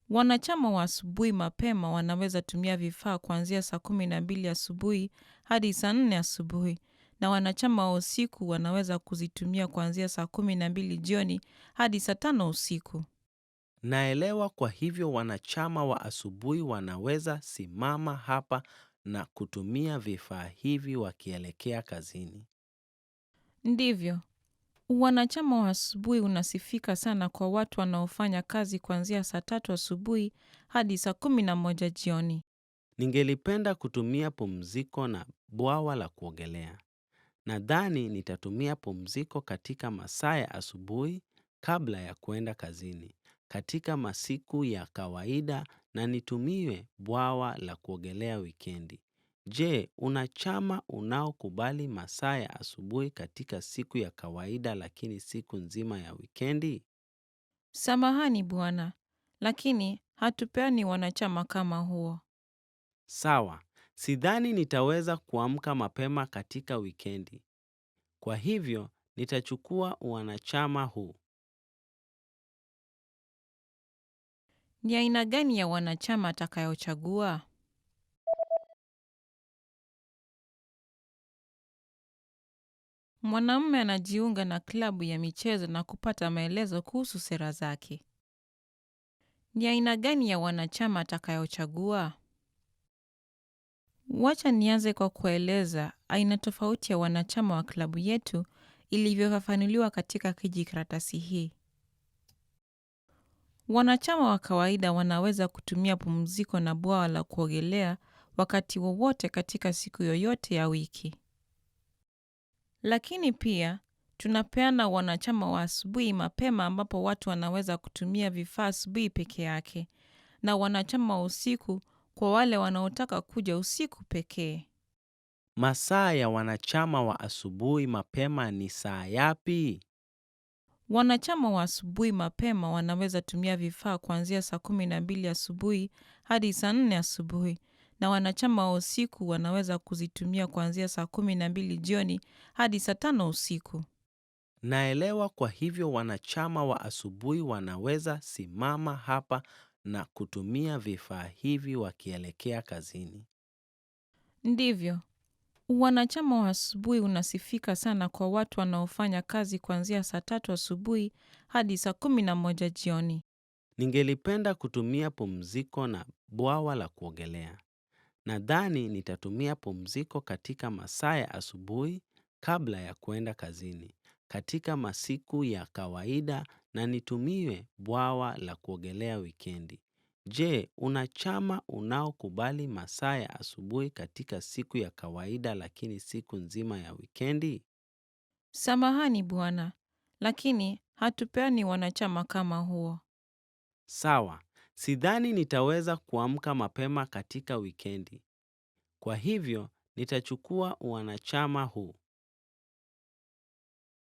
Wanachama wa asubuhi mapema wanaweza tumia vifaa kuanzia saa 12 asubuhi hadi saa 4 asubuhi, na wanachama wa usiku wanaweza kuzitumia kuanzia saa 12 jioni hadi saa 5 usiku. Naelewa, kwa hivyo wanachama wa asubuhi wanaweza simama hapa na kutumia vifaa hivi wakielekea kazini. Ndivyo. Wanachama wa asubuhi unasifika sana kwa watu wanaofanya kazi kuanzia saa 3 asubuhi hadi saa 11 jioni. Ningelipenda kutumia pumziko na bwawa la kuogelea. Nadhani nitatumia pumziko katika masaa ya asubuhi kabla ya kuenda kazini, katika masiku ya kawaida, na nitumie bwawa la kuogelea wikendi. Je, una chama unaokubali masaa ya asubuhi katika siku ya kawaida lakini siku nzima ya wikendi? Samahani bwana, lakini hatupeani wanachama kama huo. Sawa, sidhani nitaweza kuamka mapema katika wikendi. Kwa hivyo, nitachukua wanachama huu. Ni aina gani ya wanachama atakayochagua? Mwanamume anajiunga na klabu ya michezo na kupata maelezo kuhusu sera zake. Ni aina gani ya wanachama atakayochagua? Wacha nianze kwa kueleza aina tofauti ya wanachama wa klabu yetu ilivyofafanuliwa katika kijikaratasi hii. Wanachama wa kawaida wanaweza kutumia pumziko na bwawa la kuogelea wakati wowote katika siku yoyote ya wiki. Lakini pia tunapeana wanachama wa asubuhi mapema ambapo watu wanaweza kutumia vifaa asubuhi peke yake, na wanachama wa usiku kwa wale wanaotaka kuja usiku pekee. Masaa ya wanachama wa asubuhi mapema ni saa yapi? Wanachama wa asubuhi mapema wanaweza tumia vifaa kuanzia saa 12 asubuhi hadi saa 4 asubuhi, na wanachama wa usiku wanaweza kuzitumia kuanzia saa 12 jioni hadi saa 5 usiku. Naelewa, kwa hivyo wanachama wa asubuhi wanaweza simama hapa na kutumia vifaa hivi wakielekea kazini. Ndivyo. Wanachama wa asubuhi unasifika sana kwa watu wanaofanya kazi kuanzia saa 3 asubuhi hadi saa 11 jioni. Ningelipenda kutumia pumziko na bwawa la kuogelea. Nadhani nitatumia pumziko katika masaa ya asubuhi kabla ya kuenda kazini, katika masiku ya kawaida, na nitumie bwawa la kuogelea wikendi. Je, una chama unaokubali masaa ya asubuhi katika siku ya kawaida lakini siku nzima ya wikendi? Samahani bwana, lakini hatupeani wanachama kama huo. Sawa, sidhani nitaweza kuamka mapema katika wikendi. Kwa hivyo, nitachukua wanachama huu.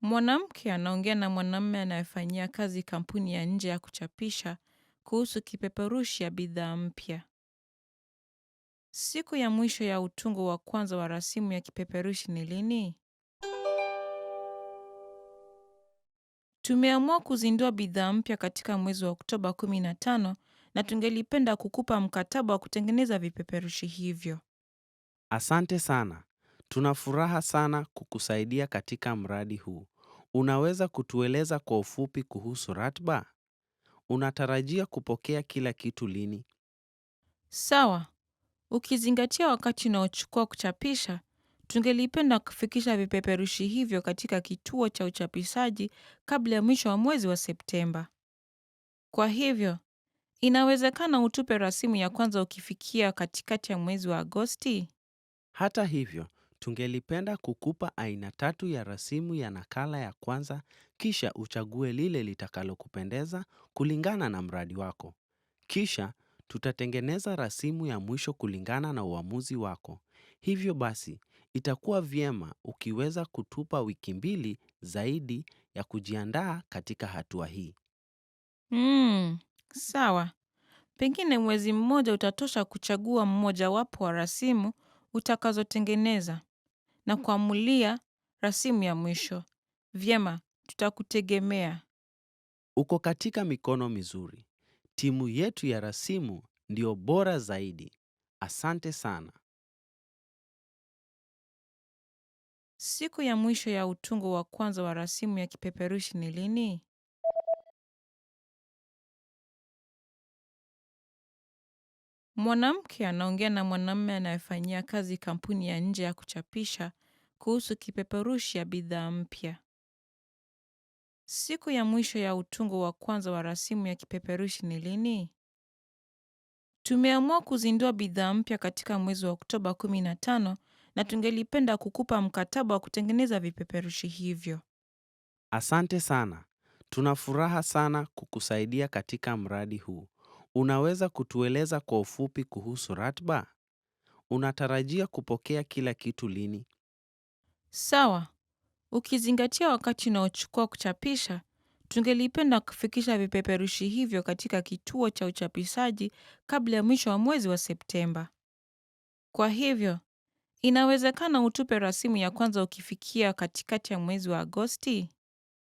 Mwanamke anaongea na mwanamume anayefanyia kazi kampuni ya nje ya kuchapisha kuhusu kipeperushi ya bidhaa mpya. Siku ya mwisho ya utungo wa kwanza wa rasimu ya kipeperushi ni lini? Tumeamua kuzindua bidhaa mpya katika mwezi wa Oktoba 15 na tungelipenda kukupa mkataba wa kutengeneza vipeperushi hivyo. Asante sana. Tuna furaha sana kukusaidia katika mradi huu. Unaweza kutueleza kwa ufupi kuhusu ratiba? Unatarajia kupokea kila kitu lini? Sawa. Ukizingatia wakati unaochukua kuchapisha, tungelipenda kufikisha vipeperushi hivyo katika kituo cha uchapishaji kabla ya mwisho wa mwezi wa Septemba. Kwa hivyo, inawezekana utupe rasimu ya kwanza ukifikia katikati ya mwezi wa Agosti? Hata hivyo, tungelipenda kukupa aina 3 ya rasimu ya nakala ya kwanza, kisha uchague lile litakalokupendeza kulingana na mradi wako. Kisha, tutatengeneza rasimu ya mwisho kulingana na uamuzi wako. Hivyo basi, itakuwa vyema ukiweza kutupa wiki 2 zaidi ya kujiandaa katika hatua hii. Sawa. Pengine mwezi mmoja utatosha kuchagua mmojawapo wa rasimu utakazotengeneza na kuamulia rasimu ya mwisho. Vyema, tutakutegemea. Uko katika mikono mizuri. Timu yetu ya rasimu ndio bora zaidi. Asante sana. Siku ya mwisho ya utungo wa kwanza wa rasimu ya kipeperushi ni lini? Mwanamke anaongea na mwanamume anayefanyia kazi kampuni ya nje ya kuchapisha kuhusu kipeperushi ya bidhaa mpya. Siku ya mwisho ya utungo wa kwanza wa rasimu ya kipeperushi ni lini? Tumeamua kuzindua bidhaa mpya katika mwezi wa Oktoba 15 na tungelipenda kukupa mkataba wa kutengeneza vipeperushi hivyo. Asante sana. Tuna furaha sana kukusaidia katika mradi huu. Unaweza kutueleza kwa ufupi kuhusu ratiba? Unatarajia kupokea kila kitu lini? Sawa. Ukizingatia wakati unaochukua kuchapisha, tungelipenda kufikisha vipeperushi hivyo katika kituo cha uchapishaji kabla ya mwisho wa mwezi wa Septemba. Kwa hivyo, inawezekana utupe rasimu ya kwanza ukifikia katikati ya mwezi wa Agosti?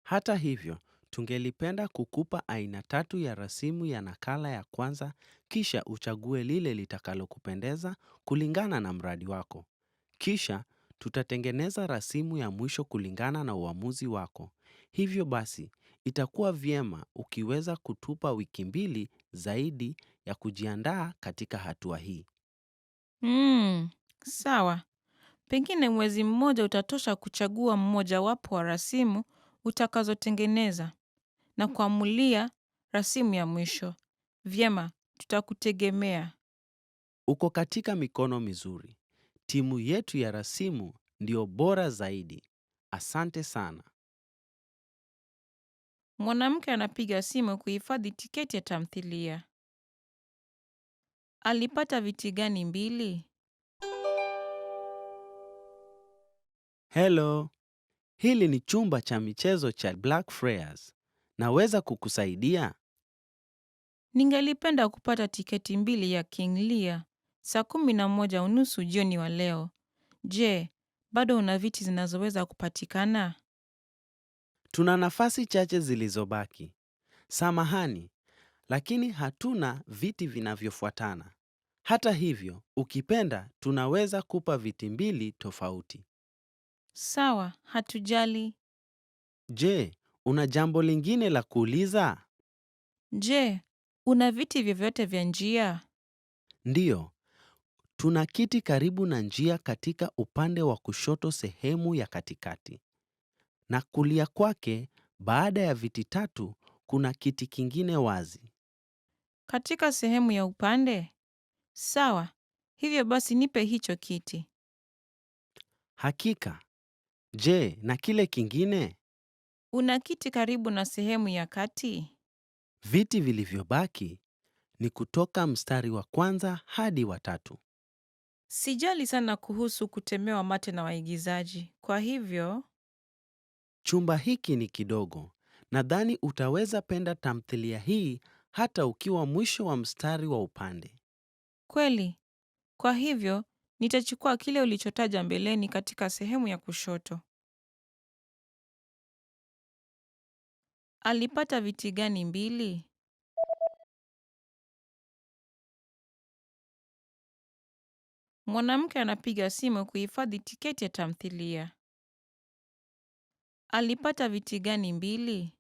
Hata hivyo, tungelipenda kukupa aina 3 ya rasimu ya nakala ya kwanza, kisha uchague lile litakalokupendeza kulingana na mradi wako. Kisha, tutatengeneza rasimu ya mwisho kulingana na uamuzi wako. Hivyo basi, itakuwa vyema ukiweza kutupa wiki 2 zaidi ya kujiandaa katika hatua hii. Sawa. Pengine mwezi mmoja utatosha kuchagua mmojawapo wa rasimu utakazotengeneza na kuamulia rasimu ya mwisho. Vyema, tutakutegemea. Uko katika mikono mizuri. Timu yetu ya rasimu ndio bora zaidi. Asante sana. Mwanamke anapiga simu kuhifadhi tiketi ya tamthilia. Alipata viti gani 2? Hello. Hili ni chumba cha michezo cha Blackfriars. Naweza kukusaidia? Ningelipenda kupata tiketi 2 ya King Lear saa 11:30 jioni wa leo. Je, bado una viti zinazoweza kupatikana? Tuna nafasi chache zilizobaki. Samahani, lakini hatuna viti vinavyofuatana. Hata hivyo, ukipenda tunaweza kupa viti 2 tofauti. Sawa, hatujali. Je, una jambo lingine la kuuliza? Je, una viti vyovyote vya njia? Ndiyo, tuna kiti karibu na njia katika upande wa kushoto sehemu ya katikati. Na kulia kwake, baada ya viti 3, kuna kiti kingine wazi. Katika sehemu ya upande? Sawa, hivyo basi nipe hicho kiti. Hakika. Je, na kile kingine? Una kiti karibu na sehemu ya kati? Viti vilivyobaki ni kutoka mstari wa kwanza hadi wa 3. Sijali sana kuhusu kutemewa mate na waigizaji. Kwa hivyo, Chumba hiki ni kidogo. Nadhani utaweza penda tamthilia hii hata ukiwa mwisho wa mstari wa upande. kweli. Kwa hivyo, nitachukua kile ulichotaja mbeleni katika sehemu ya kushoto. Alipata viti gani 2? Mwanamke anapiga simu kuhifadhi tiketi ya tamthilia. Alipata viti gani 2?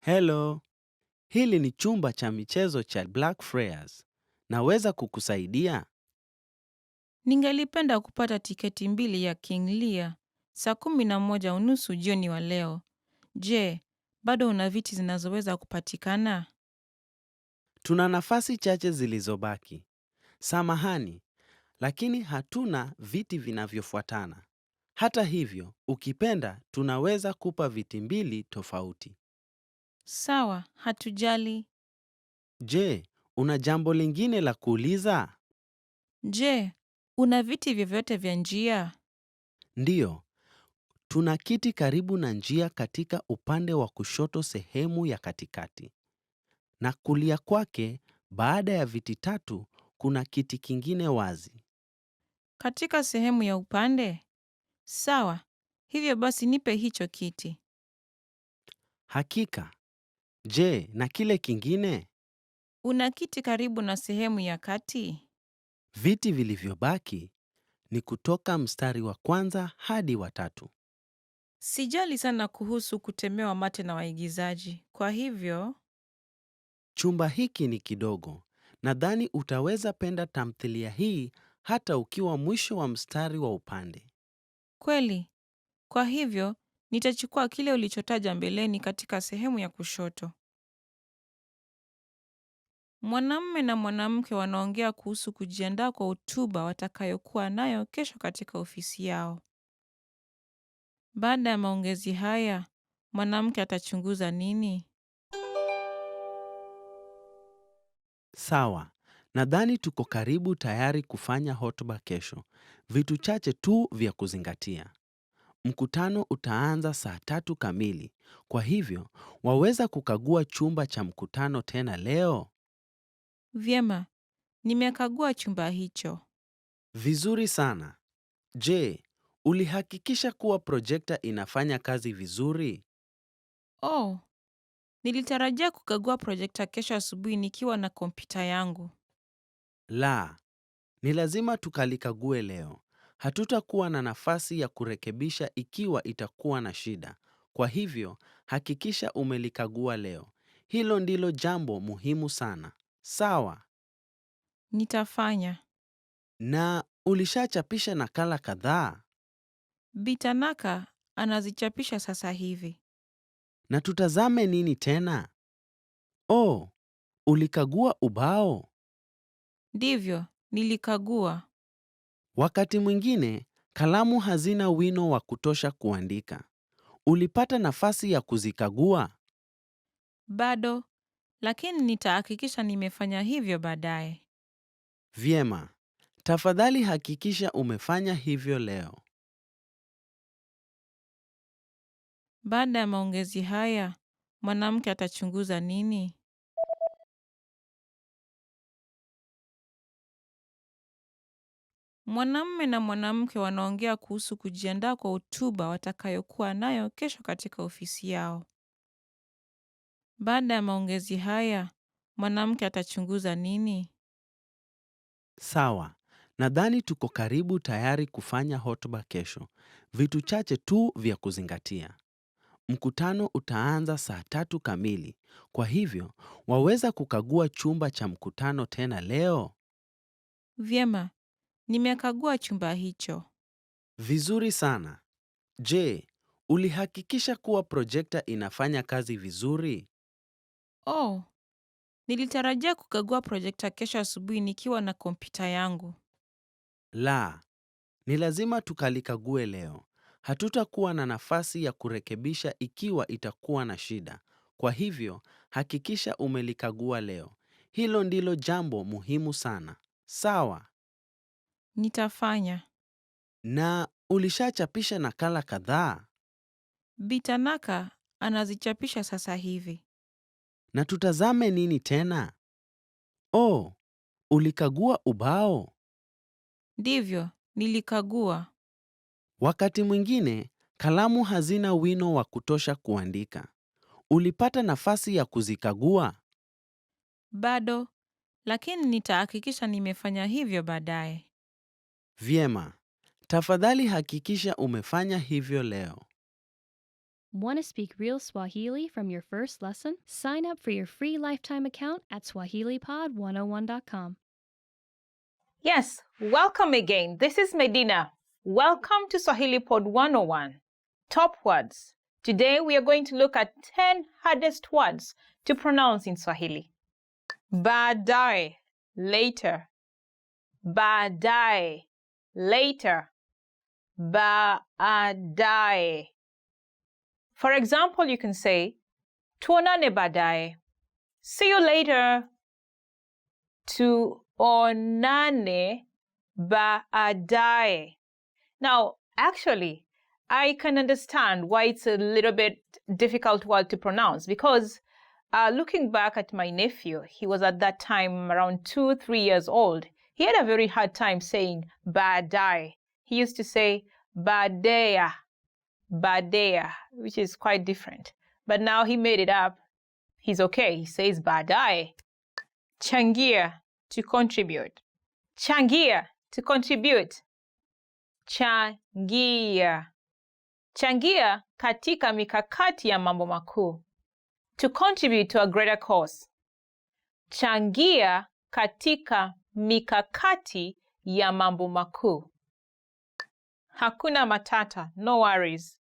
Hello, hili ni chumba cha michezo cha Black Friars. Naweza kukusaidia? Ningelipenda kupata tiketi 2 ya King Lear saa 11:30 jioni wa leo. Je, bado una viti zinazoweza kupatikana? Tuna nafasi chache zilizobaki. Samahani, lakini hatuna viti vinavyofuatana. Hata hivyo, ukipenda tunaweza kupa viti 2 tofauti. Sawa, hatujali. Je, una jambo lingine la kuuliza? Je, una viti vyovyote vya njia? Ndiyo, tuna kiti karibu na njia katika upande wa kushoto sehemu ya katikati. Na kulia kwake, baada ya viti 3, kuna kiti kingine wazi. Katika sehemu ya upande? Sawa, hivyo basi nipe hicho kiti. Hakika. Je, na kile kingine? Una kiti karibu na sehemu ya kati? Viti vilivyobaki ni kutoka mstari wa kwanza hadi wa 3. Sijali sana kuhusu kutemewa mate na waigizaji. Kwa hivyo, Chumba hiki ni kidogo. Nadhani utaweza penda tamthilia hii hata ukiwa mwisho wa mstari wa upande. kweli. Kwa hivyo, nitachukua kile ulichotaja mbeleni katika sehemu ya kushoto. Mwanamume na mwanamke wanaongea kuhusu kujiandaa kwa hotuba watakayokuwa nayo kesho katika ofisi yao. Baada ya maongezi haya, mwanamke atachunguza nini? Sawa. Nadhani tuko karibu tayari kufanya hotuba kesho. Vitu chache tu vya kuzingatia. Mkutano utaanza saa 3 kamili. Kwa hivyo, waweza kukagua chumba cha mkutano tena leo? Vyema, nimekagua chumba hicho. Vizuri sana. Je, ulihakikisha kuwa projekta inafanya kazi vizuri? Oh, nilitarajia kukagua projekta kesho asubuhi nikiwa na kompyuta yangu. La, ni lazima tukalikague leo. Hatutakuwa na nafasi ya kurekebisha ikiwa itakuwa na shida. Kwa hivyo, hakikisha umelikagua leo. Hilo ndilo jambo muhimu sana. Sawa. Nitafanya. Na ulishachapisha nakala kadhaa? Bitanaka anazichapisha sasa hivi. Na tutazame nini tena? Oh, ulikagua ubao? Ndivyo, nilikagua. Wakati mwingine, kalamu hazina wino wa kutosha kuandika. Ulipata nafasi ya kuzikagua? Bado, lakini nitahakikisha nimefanya hivyo baadaye. Vyema. Tafadhali hakikisha umefanya hivyo leo. Baada ya maongezi haya, mwanamke atachunguza nini? Mwanamume na mwanamke wanaongea kuhusu kujiandaa kwa hotuba watakayokuwa nayo kesho katika ofisi yao. Baada ya maongezi haya, mwanamke atachunguza nini? Sawa. Nadhani tuko karibu tayari kufanya hotuba kesho. Vitu chache tu vya kuzingatia. Mkutano utaanza saa 3 kamili. Kwa hivyo, waweza kukagua chumba cha mkutano tena leo? Vyema, nimekagua chumba hicho. Vizuri sana. Je, ulihakikisha kuwa projekta inafanya kazi vizuri? Oh, nilitarajia kukagua projekta kesho asubuhi nikiwa na kompyuta yangu. La, ni lazima tukalikague leo. Hatutakuwa na nafasi ya kurekebisha ikiwa itakuwa na shida. Kwa hivyo, hakikisha umelikagua leo. Hilo ndilo jambo muhimu sana. Sawa. Nitafanya. Na ulishachapisha nakala kadhaa? Bitanaka anazichapisha sasa hivi. Na tutazame nini tena? Oh, ulikagua ubao? Ndivyo, nilikagua. Wakati mwingine, kalamu hazina wino wa kutosha kuandika. Ulipata nafasi ya kuzikagua? Bado, lakini nitahakikisha nimefanya hivyo baadaye. Vyema. Tafadhali hakikisha umefanya hivyo leo. Want to speak real Swahili from your first lesson? Sign up for your free lifetime account at swahilipod101.com. Yes, welcome again. This is Medina. Welcome to Swahili Pod 101. Top words. Today we are going to look at 10 hardest words to pronounce in Swahili. Baadaye, later. Baadaye, later. Baadaye. For example, you can say, tuonane baadaye. See you later. Tuonane baadaye. Now, actually, I can understand why it's a little bit difficult word to pronounce because looking back at my nephew, he was at that time around 2-3 years old. He had a very hard time saying baadaye. He used to say badeya, badeya, which is quite different. But now he made it up. He's okay. He says baadaye. Changia, to contribute. Changia, to contribute. Changia. Changia katika mikakati ya mambo makuu. To contribute to a greater cause. Changia katika mikakati ya mambo makuu. Hakuna matata, no worries.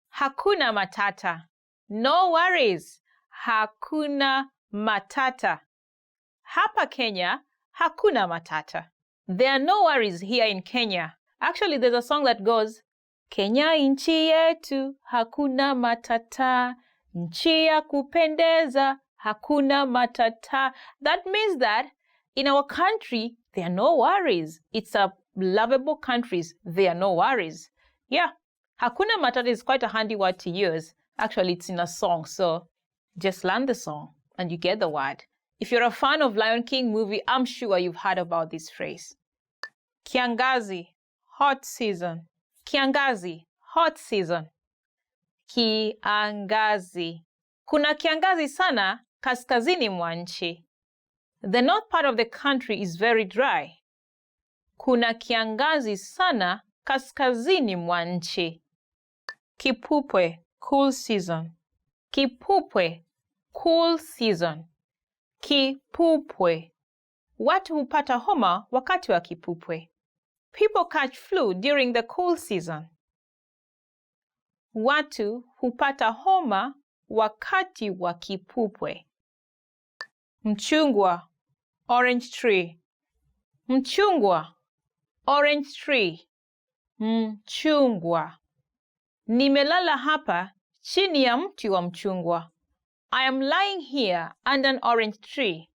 Hakuna matata, no worries. Hakuna matata. Hapa Kenya, hakuna matata. There are no worries here in Kenya. Actually, there's a song that goes, Kenya nchi yetu, hakuna matata. Nchi ya kupendeza, hakuna matata. That means that in our country, there are no worries. It's a lovable country. There are no worries. Yeah, hakuna matata is quite a handy word to use. Actually, it's in a song, so just learn the song and you get the word. If you're a fan of Lion King movie, I'm sure you've heard about this phrase. Kiangazi, hot season. Kiangazi, hot season. Kiangazi. Kuna kiangazi sana kaskazini mwa nchi. The north part of the country is very dry. Kuna kiangazi sana kaskazini mwa nchi. Kipupwe, cool season. Kipupwe, cool season. Kipupwe. Watu hupata homa wakati wa kipupwe. People catch flu during the cool season. Watu hupata homa wakati wa kipupwe. Mchungwa, orange tree. Mchungwa, orange tree. Mchungwa. Nimelala hapa chini ya mti wa mchungwa. I am lying here under an orange tree.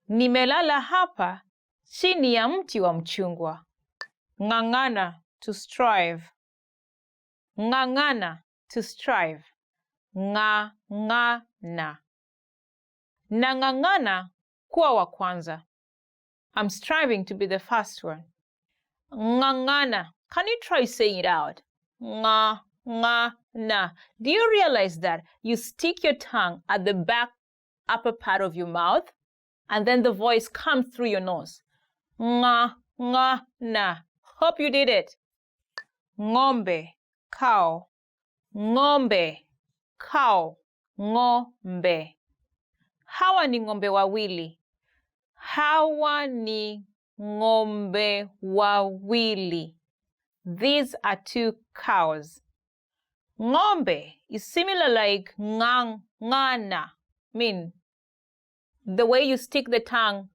Nimelala hapa chini ya mti wa mchungwa. Ng'ang'ana, to strive. Ng'ang'ana, to strive. Ng'ang'ana. Nang'ang'ana kuwa wa kwanza. I'm striving to be the first one. ngangana. Can you try saying it out? Nga, nga, na. Do you realize that you stick your tongue at the back upper part of your mouth and then the voice comes through your nose? Nga, nga, na. Hope you did it. Ng'ombe, cow. Ng'ombe, cow. Ng'ombe. Hawa ni ng'ombe wawili. Hawa ni ng'ombe wawili. These are two cows. Ng'ombe is similar like ngang, ngana. Mean the way you stick the tongue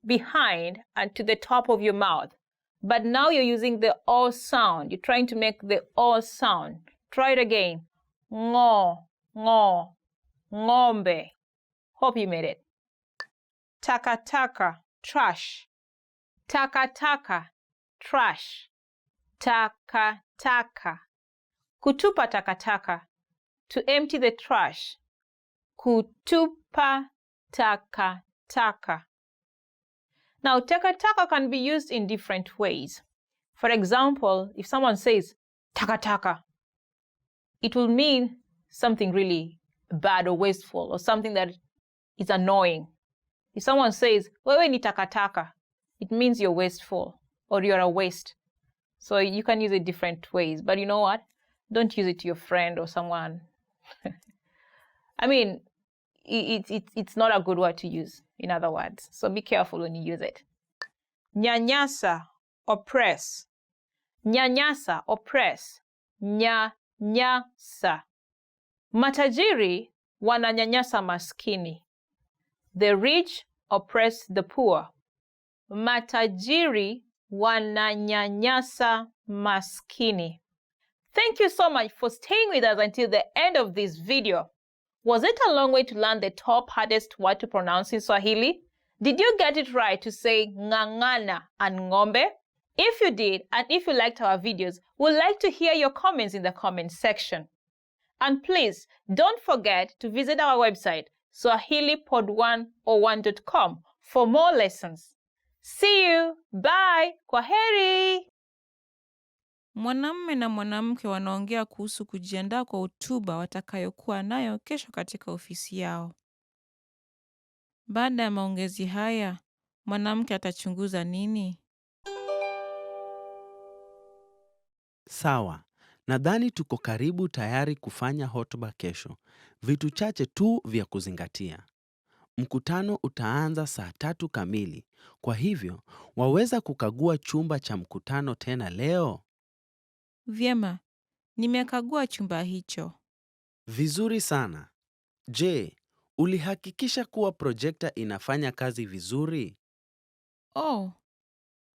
behind and to the top of your mouth. But now you're using the O sound. You're trying to make the O sound. Try it again. Ngo, ngo, ng'ombe. Hope you made it. Taka taka, trash. Taka taka, trash. Taka taka. Kutupa takataka. To empty the trash. Kutupa takataka. Now, takataka can be used in different ways. For example, if someone says takataka, it will mean something really bad or wasteful or something that is annoying. If someone says wewe ni takataka, it means you're wasteful or you're a waste. So you can use it different ways. But you know what? Don't use it to your friend or someone. I mean, it's not a good word to use, in other words. So be careful when you use it. Nyanyasa, oppress. Nyanyasa, oppress. Nyanyasa. Matajiri wananyanyasa maskini. The rich oppress the poor. Matajiri wananyanyasa maskini. Thank you so much for staying with us until the end of this video. Was it a long way to learn the top hardest word to pronounce in Swahili? Did you get it right to say ngangana and ng'ombe? If you did, and if you liked our videos, we'd like to hear your comments in the comment section. And please, don't forget to visit our website, swahilipod101.com, for more lessons. See you. Bye. Kwaheri. Mwanamume na mwanamke wanaongea kuhusu kujiandaa kwa hotuba watakayokuwa nayo kesho katika ofisi yao. Baada ya maongezi haya, mwanamke atachunguza nini? Sawa, nadhani tuko karibu tayari kufanya hotuba kesho. Vitu chache tu vya kuzingatia. Mkutano utaanza saa 3 kamili. Kwa hivyo, waweza kukagua chumba cha mkutano tena leo? Vyema, nimekagua chumba hicho. Vizuri sana. Je, ulihakikisha kuwa projekta inafanya kazi vizuri? Oh,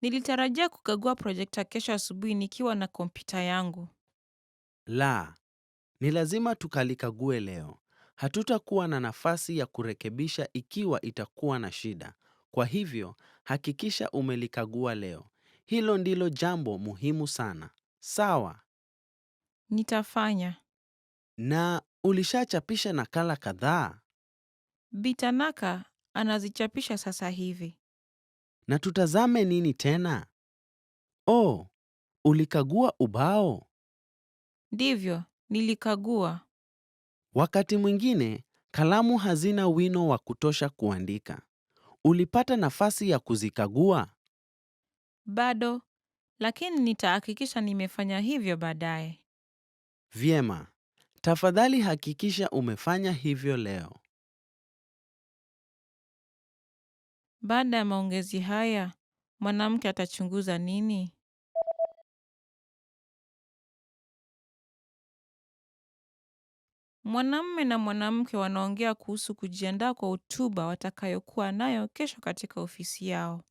nilitarajia kukagua projekta kesho asubuhi nikiwa na kompyuta yangu. La, ni lazima tukalikague leo. Hatutakuwa na nafasi ya kurekebisha ikiwa itakuwa na shida. Kwa hivyo, hakikisha umelikagua leo. Hilo ndilo jambo muhimu sana. Sawa. Nitafanya. Na ulishachapisha nakala kadhaa? Bitanaka anazichapisha sasa hivi. Na tutazame nini tena? Oh, ulikagua ubao? Ndivyo, nilikagua. Wakati mwingine, kalamu hazina wino wa kutosha kuandika. Ulipata nafasi ya kuzikagua? Bado, lakini nitahakikisha nimefanya hivyo baadaye. Vyema. Tafadhali hakikisha umefanya hivyo leo. Baada ya maongezi haya, mwanamke atachunguza nini? Mwanamume na mwanamke wanaongea kuhusu kujiandaa kwa hotuba watakayokuwa nayo kesho katika ofisi yao.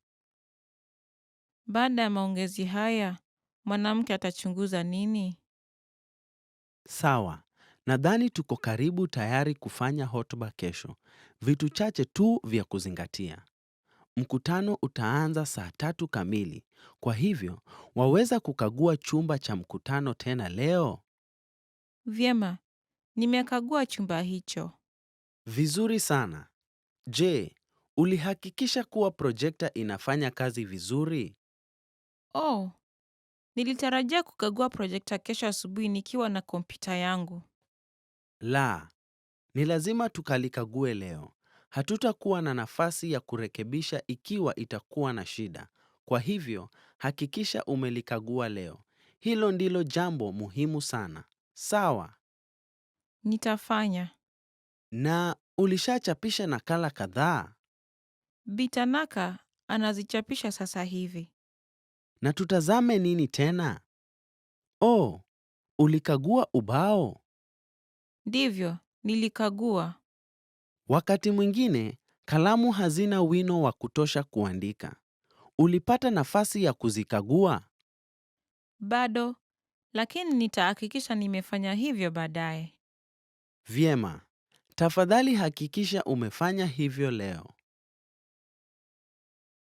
Baada ya maongezi haya, mwanamke atachunguza nini? Sawa. Nadhani tuko karibu tayari kufanya hotuba kesho. Vitu chache tu vya kuzingatia. Mkutano utaanza saa 3 kamili. Kwa hivyo, waweza kukagua chumba cha mkutano tena leo? Vyema, nimekagua chumba hicho. Vizuri sana. Je, ulihakikisha kuwa projekta inafanya kazi vizuri? Oh, nilitarajia kukagua projekta kesho asubuhi nikiwa na kompyuta yangu. La, ni lazima tukalikague leo. Hatutakuwa na nafasi ya kurekebisha ikiwa itakuwa na shida. Kwa hivyo, hakikisha umelikagua leo. Hilo ndilo jambo muhimu sana. Sawa? Nitafanya. Na ulishachapisha nakala kadhaa? Bitanaka anazichapisha sasa hivi. Na tutazame nini tena? Oh, ulikagua ubao? Ndivyo, nilikagua. Wakati mwingine, kalamu hazina wino wa kutosha kuandika. Ulipata nafasi ya kuzikagua? Bado, lakini nitahakikisha nimefanya hivyo baadaye. Vyema. Tafadhali hakikisha umefanya hivyo leo.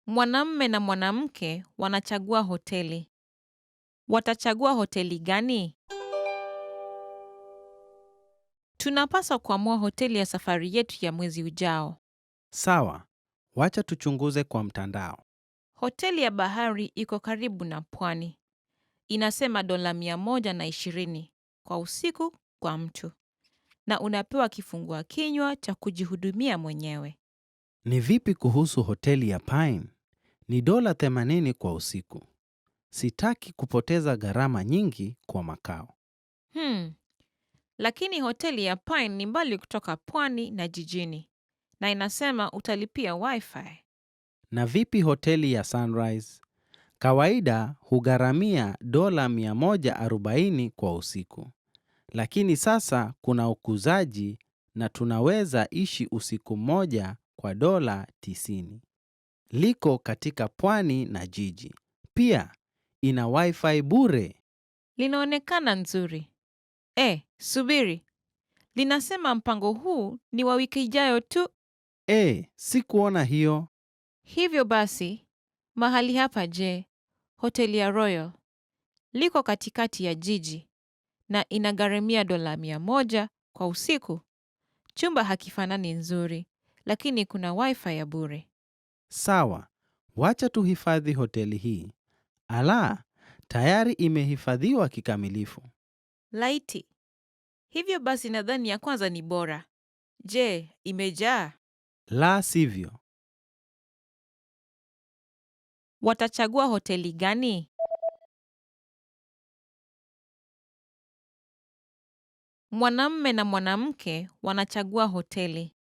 Mwanamume na mwanamke wanachagua hoteli. Watachagua hoteli gani? Tunapaswa kuamua hoteli ya safari yetu ya mwezi ujao. Sawa. Wacha tuchunguze kwa mtandao. Hoteli ya bahari iko karibu na pwani. Inasema $120 kwa usiku kwa mtu. Na unapewa kifungua kinywa cha kujihudumia mwenyewe. Ni vipi kuhusu hoteli ya Pine? Ni $80 kwa usiku. Sitaki kupoteza gharama nyingi kwa makao. Lakini hoteli ya Pine ni mbali kutoka pwani na jijini. Na inasema utalipia wifi. Na vipi hoteli ya Sunrise? Kawaida hugharamia $140 kwa usiku. Lakini sasa kuna ukuzaji na tunaweza ishi usiku mmoja kwa $90. Liko katika pwani na jiji. Pia ina wifi bure. Linaonekana nzuri. Subiri. Linasema mpango huu ni wa wiki ijayo tu. Sikuona hiyo. Hivyo basi, mahali hapa hoteli ya Royal. Liko katikati ya jiji na inagharamia $100 kwa usiku. Chumba hakifanani nzuri, lakini kuna wifi ya bure. Sawa, wacha tuhifadhi hoteli hii. Tayari imehifadhiwa kikamilifu. Laiti. Hivyo basi nadhani ya kwanza ni bora. Imejaa? La sivyo. Watachagua hoteli gani? Mwanamume na mwanamke wanachagua hoteli.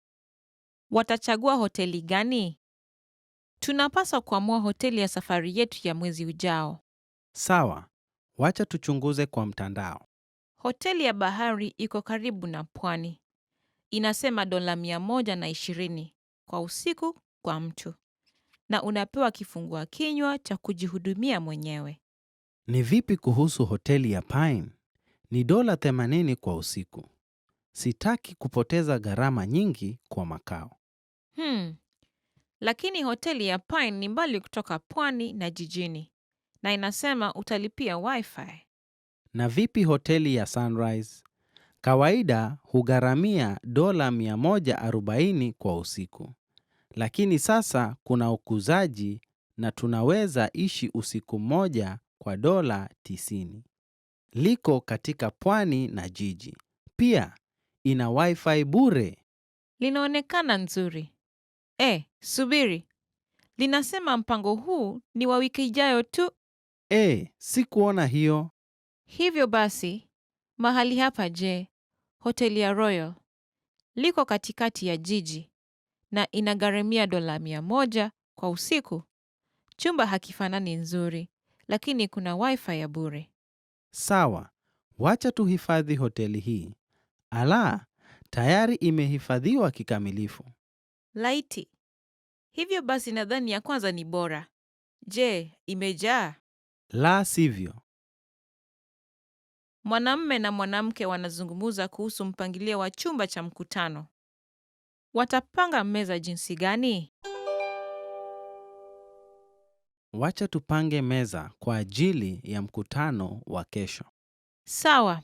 Watachagua hoteli gani? Tunapaswa kuamua hoteli ya safari yetu ya mwezi ujao. Sawa, wacha tuchunguze kwa mtandao. Hoteli ya bahari iko karibu na pwani. Inasema $120 kwa usiku kwa mtu. Na unapewa kifungua kinywa cha kujihudumia mwenyewe. Ni vipi kuhusu hoteli ya Pine? Ni $80 kwa usiku. Sitaki kupoteza gharama nyingi kwa makao. Lakini hoteli ya Pine ni mbali kutoka pwani na jijini. Na inasema utalipia wifi. Na vipi hoteli ya Sunrise? Kawaida hugharamia $140 kwa usiku. Lakini sasa kuna ukuzaji na tunaweza ishi usiku mmoja kwa $90. Liko katika pwani na jiji. Pia ina wifi bure. Linaonekana nzuri. Subiri. Linasema mpango huu ni wa wiki ijayo tu. Sikuona hiyo. Hivyo basi, mahali hapa hoteli ya Royal. Liko katikati ya jiji na inagharamia $100 kwa usiku. Chumba hakifanani nzuri, lakini kuna wifi ya bure. Sawa, wacha tuhifadhi hoteli hii. Tayari imehifadhiwa kikamilifu. Laiti. Hivyo basi nadhani ya kwanza ni bora. Imejaa? La sivyo. Mwanamume na mwanamke wanazungumza kuhusu mpangilio wa chumba cha mkutano. Watapanga meza jinsi gani? Wacha tupange meza kwa ajili ya mkutano wa kesho. Sawa.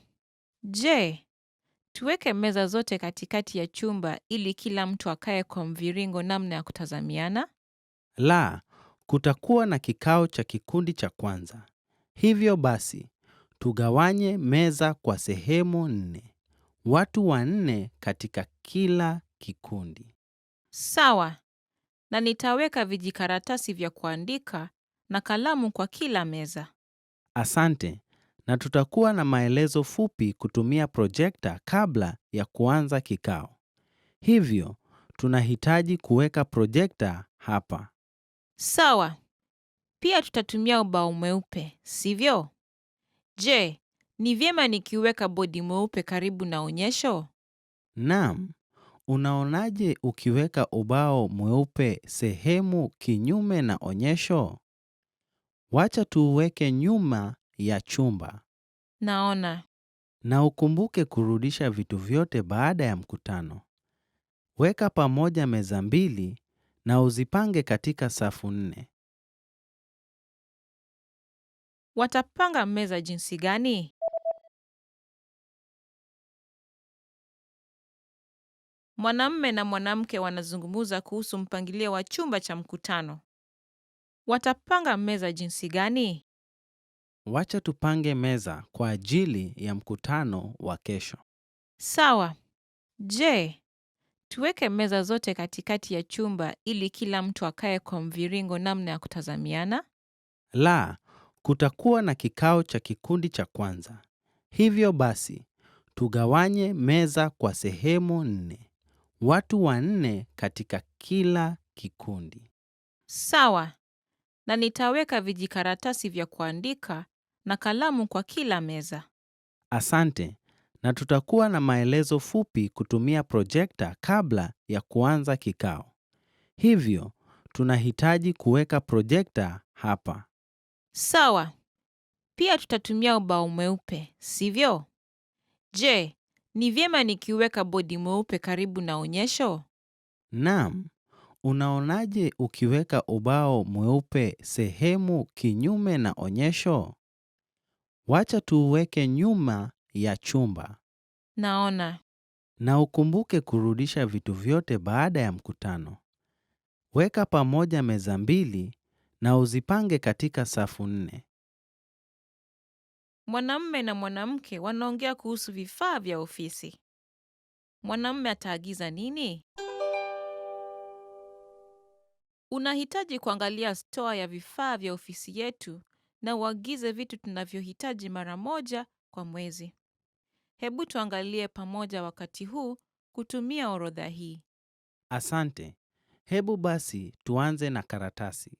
Tuweke meza zote katikati ya chumba ili kila mtu akae kwa mviringo namna ya kutazamiana? La, Kutakuwa na kikao cha kikundi cha kwanza. Hivyo basi, tugawanye meza kwa sehemu 4. Watu 4 katika kila kikundi. Sawa. Na nitaweka vijikaratasi vya kuandika na kalamu kwa kila meza. Asante. Na tutakuwa na maelezo fupi kutumia projekta kabla ya kuanza kikao. Hivyo, tunahitaji kuweka projekta hapa. Sawa. Pia tutatumia ubao mweupe, sivyo? Je, ni vyema nikiweka bodi mweupe karibu na onyesho? Naam, unaonaje ukiweka ubao mweupe sehemu kinyume na onyesho? Wacha tuuweke nyuma ya chumba. Naona. Na ukumbuke kurudisha vitu vyote baada ya mkutano. Weka pamoja meza 2 na uzipange katika safu 4. Watapanga meza jinsi gani? Mwanamume na mwanamke wanazungumza kuhusu mpangilio wa chumba cha mkutano. Watapanga meza jinsi gani? Wacha tupange meza kwa ajili ya mkutano wa kesho. Sawa. Je, tuweke meza zote katikati ya chumba ili kila mtu akae kwa mviringo namna ya kutazamiana? La, kutakuwa na kikao cha kikundi cha kwanza. Hivyo basi, tugawanye meza kwa sehemu 4. Watu 4 katika kila kikundi. Sawa. Na nitaweka vijikaratasi vya kuandika na kalamu kwa kila meza. Asante. Na tutakuwa na maelezo fupi kutumia projekta kabla ya kuanza kikao. Hivyo, tunahitaji kuweka projekta hapa. Sawa. Pia tutatumia ubao mweupe, sivyo? Je, ni vyema nikiweka bodi mweupe karibu na onyesho? Naam, unaonaje ukiweka ubao mweupe sehemu kinyume na onyesho? Wacha tuuweke nyuma ya chumba. Naona. Na ukumbuke kurudisha vitu vyote baada ya mkutano. Weka pamoja meza 2 na uzipange katika safu 4. Mwanamume na mwanamke wanaongea kuhusu vifaa vya ofisi. Mwanamume ataagiza nini? Unahitaji kuangalia stoa ya vifaa vya ofisi yetu na uagize vitu tunavyohitaji mara moja kwa mwezi. Hebu tuangalie pamoja wakati huu kutumia orodha hii. Asante. Hebu basi tuanze na karatasi.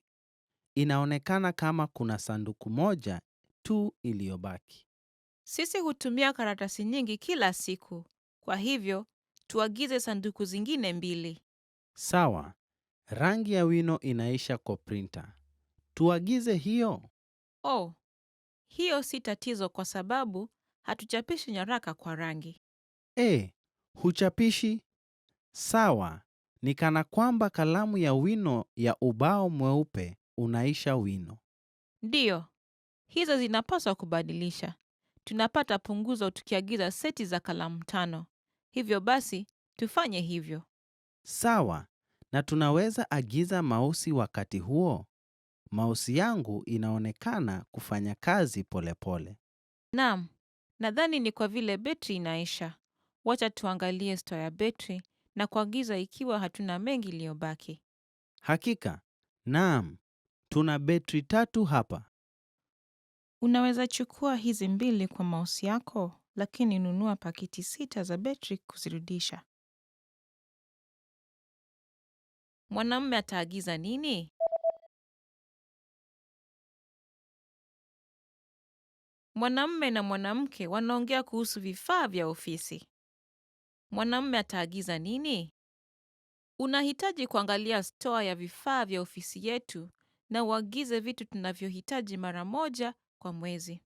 Inaonekana kama kuna sanduku moja tu iliyobaki. Sisi hutumia karatasi nyingi kila siku. Kwa hivyo, tuagize sanduku zingine 2. Sawa. Rangi ya wino inaisha kwa printer. Tuagize hiyo. Oh, hiyo si tatizo kwa sababu hatuchapishi nyaraka kwa rangi. Huchapishi? Sawa. Ni kana kwamba kalamu ya wino ya ubao mweupe unaisha wino. Ndiyo, hizo zinapaswa kubadilisha. Tunapata punguzo tukiagiza seti za kalamu 5. Hivyo basi, tufanye hivyo. Sawa. Na tunaweza agiza mausi wakati huo. Mausi yangu inaonekana kufanya kazi polepole. Naam, nadhani ni kwa vile betri inaisha. Wacha tuangalie store ya betri na kuagiza ikiwa hatuna mengi iliyobaki. Hakika. Naam. Tuna betri 3 hapa. Unaweza chukua hizi 2 kwa mausi yako, lakini nunua pakiti 6 za betri kuzirudisha. Mwanamume ataagiza nini? Mwanamume na mwanamke wanaongea kuhusu vifaa vya ofisi. Mwanamume ataagiza nini? Unahitaji kuangalia store ya vifaa vya ofisi yetu na uagize vitu tunavyohitaji mara moja kwa mwezi.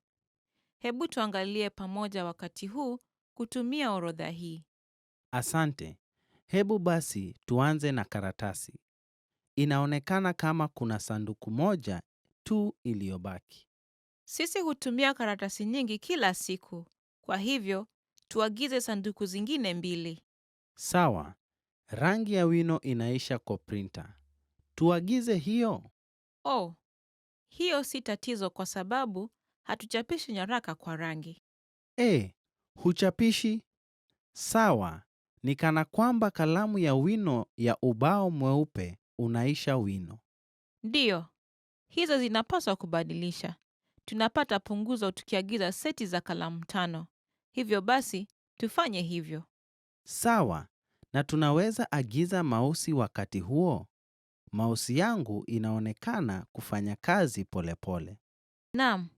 Hebu tuangalie pamoja wakati huu kutumia orodha hii. Asante. Hebu basi tuanze na karatasi. Inaonekana kama kuna sanduku moja tu iliyobaki. Sisi hutumia karatasi nyingi kila siku. Kwa hivyo, tuagize sanduku zingine 2. Sawa. Rangi ya wino inaisha kwa printer. Tuagize hiyo. Oh, hiyo si tatizo kwa sababu hatuchapishi nyaraka kwa rangi. Huchapishi? Sawa, ni kana kwamba kalamu ya wino ya ubao mweupe unaisha wino. Ndiyo, hizo zinapaswa kubadilisha. Tunapata punguzo tukiagiza seti za kalamu 5. Hivyo basi, tufanye hivyo. Sawa, na tunaweza agiza mausi wakati huo? Mausi yangu inaonekana kufanya kazi polepole. Naam,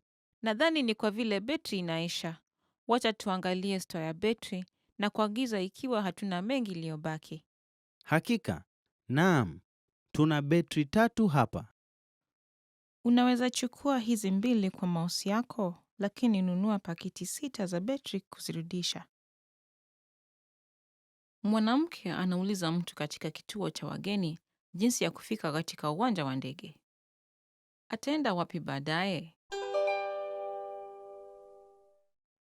nadhani ni kwa vile betri inaisha. Wacha tuangalie store ya betri na kuagiza ikiwa hatuna mengi iliyobaki. Hakika, naam, tuna betri 3 hapa. Unaweza chukua hizi 2 kwa mouse yako, lakini nunua pakiti 6 za betri kuzirudisha. Mwanamke anauliza mtu katika kituo cha wageni jinsi ya kufika katika uwanja wa ndege. Ataenda wapi baadaye?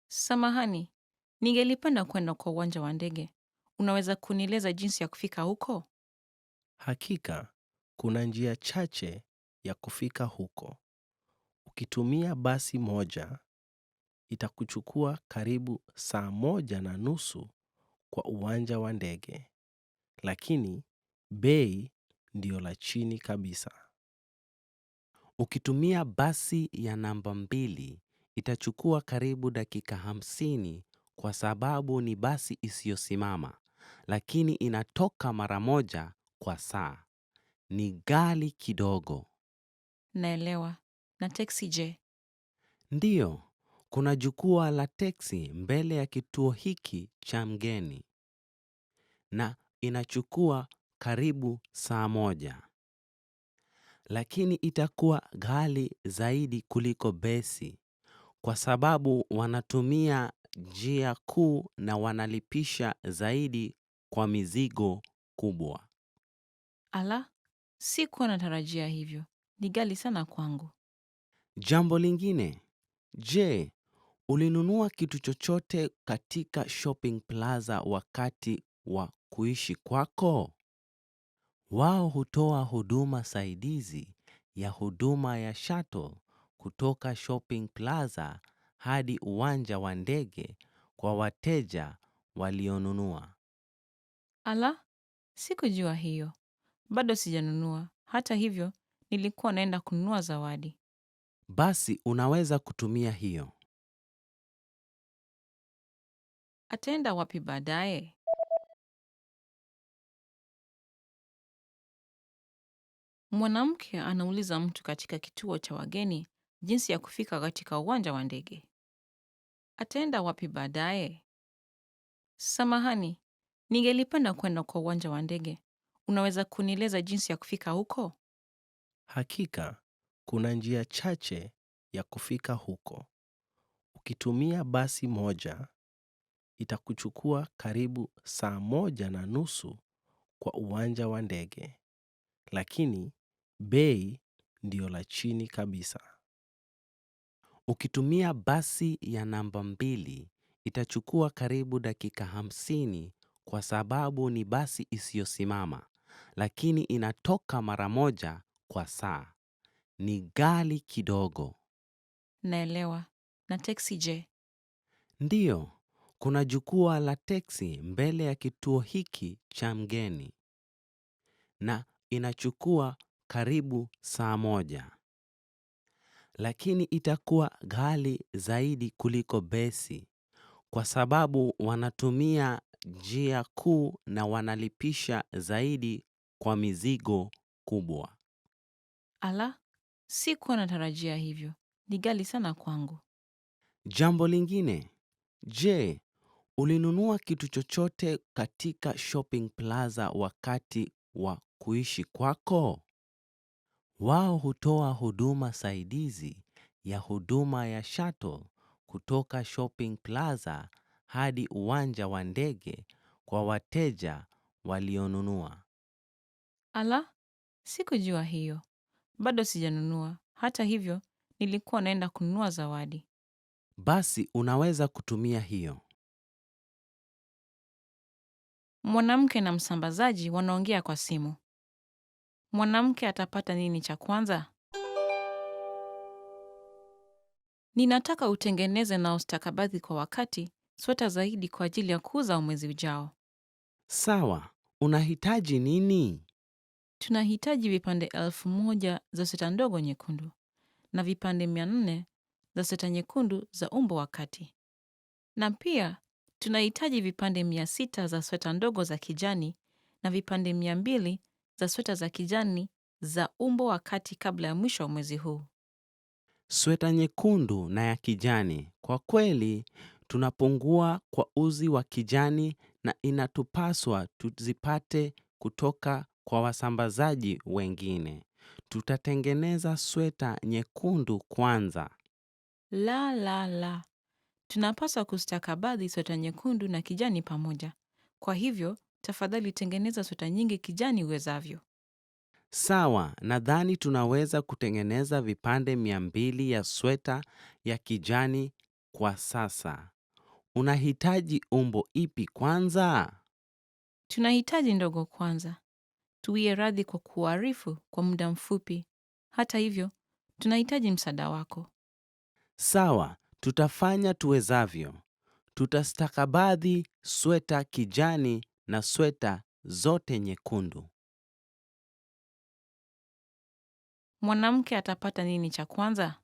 Samahani, ningelipenda kwenda kwa uwanja wa ndege. Unaweza kunieleza jinsi ya kufika huko? Hakika, kuna njia chache ya kufika huko. Ukitumia basi moja, itakuchukua karibu saa 1:30 kwa uwanja wa ndege. Lakini, bei ndio la chini kabisa. Ukitumia basi ya namba 2, itachukua karibu dakika 50 kwa sababu ni basi isiyosimama, lakini inatoka mara moja kwa saa. Ni ghali kidogo. Naelewa. Na teksi je? Ndiyo, kuna jukwaa la teksi mbele ya kituo hiki cha mgeni. Na inachukua karibu saa 1. Lakini itakuwa ghali zaidi kuliko besi kwa sababu wanatumia njia kuu na wanalipisha zaidi kwa mizigo kubwa. Ala, sikuwa natarajia hivyo. Ni ghali sana kwangu. Jambo lingine, je, ulinunua kitu chochote katika shopping plaza wakati wa kuishi kwako? Wao hutoa huduma saidizi ya huduma ya shuttle kutoka shopping plaza hadi uwanja wa ndege kwa wateja walionunua. Ala, sikujua hiyo. Bado sijanunua. Hata hivyo, nilikuwa naenda kununua zawadi. Basi unaweza kutumia hiyo. Ataenda wapi baadaye? Mwanamke anauliza mtu katika kituo cha wageni jinsi ya kufika katika uwanja wa ndege. Ataenda wapi baadaye? Samahani, ningelipenda kwenda kwa uwanja wa ndege. Unaweza kunieleza jinsi ya kufika huko? Hakika, kuna njia chache ya kufika huko. Ukitumia basi moja, itakuchukua karibu saa 1:30 kwa uwanja wa ndege. Lakini, bei ndio la chini kabisa. Ukitumia basi ya namba 2, itachukua karibu dakika 50 kwa sababu ni basi isiyosimama, lakini inatoka mara moja kwa saa. Ni ghali kidogo. Naelewa. Na teksi je? Ndiyo, kuna jukwaa la teksi mbele ya kituo hiki cha mgeni. Na inachukua karibu saa 1. Lakini itakuwa ghali zaidi kuliko besi kwa sababu wanatumia njia kuu na wanalipisha zaidi kwa mizigo kubwa. Ala, sikuwa natarajia hivyo. Ni ghali sana kwangu. Jambo lingine, je, ulinunua kitu chochote katika shopping plaza wakati wa kuishi kwako? Wao hutoa huduma saidizi ya huduma ya shuttle kutoka shopping plaza hadi uwanja wa ndege kwa wateja walionunua. Ala, sikujua hiyo. Bado sijanunua. Hata hivyo, nilikuwa naenda kununua zawadi. Basi unaweza kutumia hiyo. Mwanamke na msambazaji wanaongea kwa simu. Mwanamke atapata nini cha kwanza? Ninataka utengeneze na ustakabadhi kwa wakati sweta zaidi kwa ajili ya kuuza mwezi ujao. Sawa, unahitaji nini? Tunahitaji vipande 1000 za sweta ndogo nyekundu na vipande 400 za sweta nyekundu za umbo wa kati. Na pia tunahitaji vipande 600 za sweta ndogo za kijani na vipande 200 za sweta za kijani za umbo wa kati kabla ya mwisho wa mwezi huu. Sweta nyekundu na ya kijani. Kwa kweli, tunapungua kwa uzi wa kijani na inatupaswa tuzipate kutoka kwa wasambazaji wengine. Tutatengeneza sweta nyekundu kwanza. La. Tunapaswa kustakabadhi sweta nyekundu na kijani pamoja. Kwa hivyo, tafadhali tengeneza sweta nyingi kijani uwezavyo. Sawa, nadhani tunaweza kutengeneza vipande 200 ya sweta ya kijani kwa sasa. Unahitaji umbo ipi kwanza? Tunahitaji ndogo kwanza. Tuwie radhi kwa kuarifu kwa muda mfupi. Hata hivyo, tunahitaji msaada wako. Sawa, tutafanya tuwezavyo. Tutastakabadhi sweta kijani na sweta zote nyekundu. Mwanamke atapata nini cha kwanza?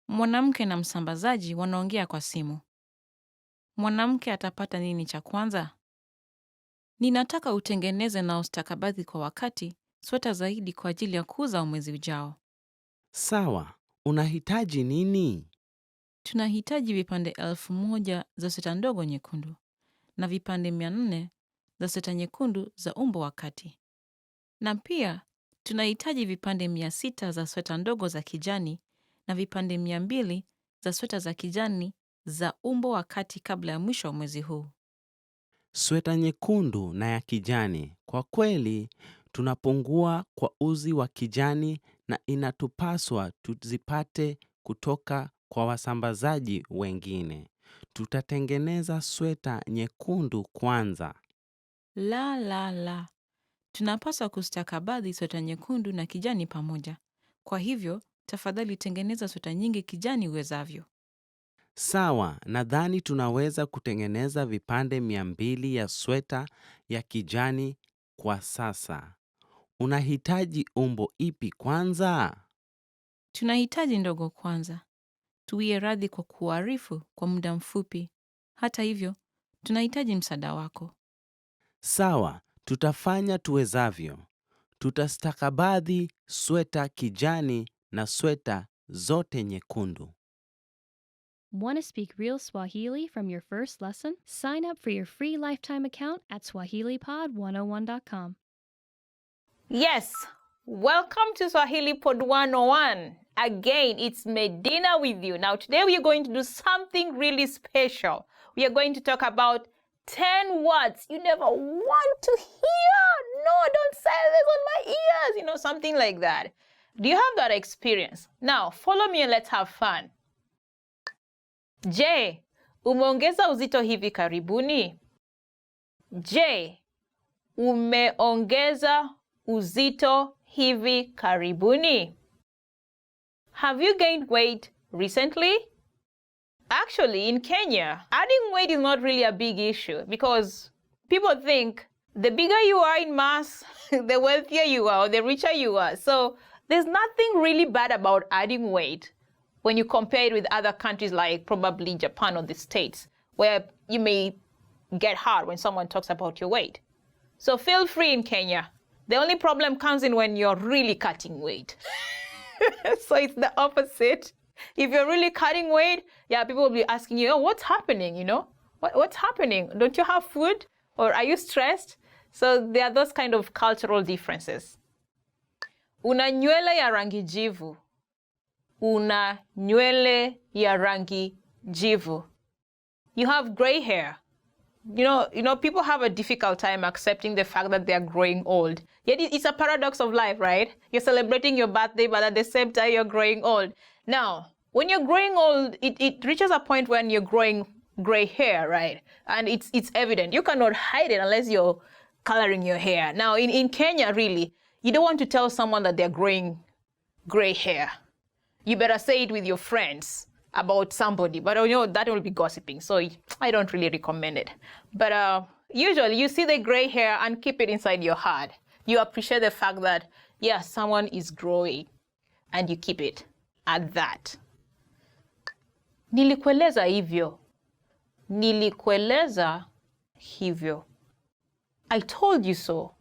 Mwanamke na msambazaji wanaongea kwa simu. Mwanamke atapata nini cha kwanza? Ninataka utengeneze na ustakabadhi kwa wakati sweta zaidi kwa ajili ya kuuza mwezi ujao. Sawa, unahitaji nini? Tunahitaji vipande 1000 za sweta ndogo nyekundu na vipande 400 za sweta nyekundu za umbo wa kati. Na pia tunahitaji vipande 600 za sweta ndogo za kijani na vipande 200 za sweta za kijani za umbo wa kati kabla ya mwisho wa mwezi huu. Sweta nyekundu na ya kijani. Kwa kweli, tunapungua kwa uzi wa kijani na inatupaswa tuzipate kutoka kwa wasambazaji wengine. Tutatengeneza sweta nyekundu kwanza. La. Tunapaswa kustakabadhi sweta nyekundu na kijani pamoja. Kwa hivyo, tafadhali tengeneza sweta nyingi kijani uwezavyo. Sawa, nadhani tunaweza kutengeneza vipande 200 ya sweta ya kijani kwa sasa. Unahitaji umbo ipi kwanza? Tunahitaji ndogo kwanza. Tuwie radhi kwa kuarifu kwa muda mfupi. Hata hivyo, tunahitaji msaada wako. Sawa, tutafanya tuwezavyo. Tutastakabadhi sweta kijani na sweta zote nyekundu. Want to speak real Swahili from your first lesson? Sign up for your free lifetime account at SwahiliPod101.com. Yes, welcome to Swahili Pod 101. Again, it's Medina with you. Now, today we are going to do something really special. We are going to talk about 10 words you never want to hear. No, don't say this on my ears. You know, something like that. Do you have that experience? Now, follow me and let's have fun. Je, umeongeza uzito hivi karibuni? Je, umeongeza uzito hivi karibuni? Have you gained weight recently? Actually, in Kenya, adding weight is not really a big issue because people think the bigger you are in mass, the wealthier you are or the richer you are. So there's nothing really bad about adding weight when you compare it with other countries like probably Japan or the States, where you may get hard when someone talks about your weight. So feel free in Kenya. The only problem comes in when you're really cutting weight. So it's the opposite. If you're really cutting weight, yeah, people will be asking you, oh, what's happening, you know? What's happening? Don't you have food? Or are you stressed? So there are those kind of cultural differences. Una nywele ya rangi jivu. Una nywele ya rangi jivu. You have gray hair. You know, people have a difficult time accepting the fact that they are growing old. Yet it's a paradox of life, right? You're celebrating your birthday, but at the same time, you're growing old. Now, when you're growing old, it reaches a point when you're growing gray hair, right? And it's evident. You cannot hide it unless you're coloring your hair. Now, in Kenya, really, You don't want to tell someone that they're growing gray hair. You better say it with your friends about somebody, but you know, that will be gossiping. So I don't really recommend it. But usually you see the gray hair and keep it inside your heart. You appreciate the fact that, yeah, someone is growing and you keep it at that. Nilikueleza hivyo. Nilikueleza hivyo. I told you so.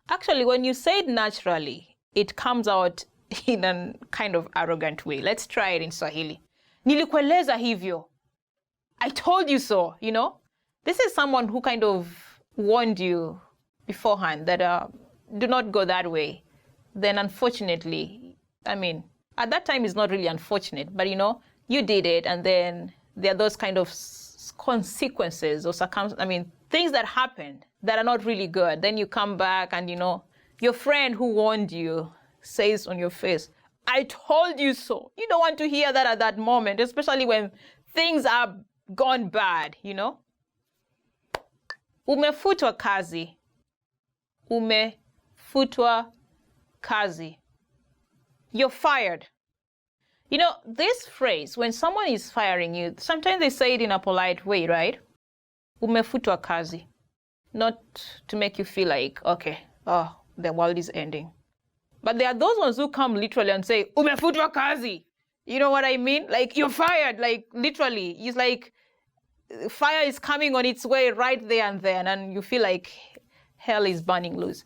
Actually, when you say it naturally, it comes out in a kind of arrogant way. Let's try it in Swahili. Nilikueleza hivyo. I told you so, you know? This is someone who kind of warned you beforehand that do not go that way. Then unfortunately, I mean, at that time it's not really unfortunate, but you know, you did it, and then there are those kind of consequences or things that happen that are not really good. Then you come back and, you know, your friend who warned you says on your face, I told you so. You don't want to hear that at that moment, especially when things are gone bad, you know? Umefutwa kazi. Umefutwa kazi. You're fired. You know, this phrase, when someone is firing you, sometimes they say it in a polite way, right? Umefutwa kazi. Not to make you feel like, okay, oh, the world is ending. But there are those ones who come literally and say, umefutwa kazi. You know what I mean? Like, you're fired, like, literally. It's like fire is coming on its way right there and then, and you feel like hell is burning loose.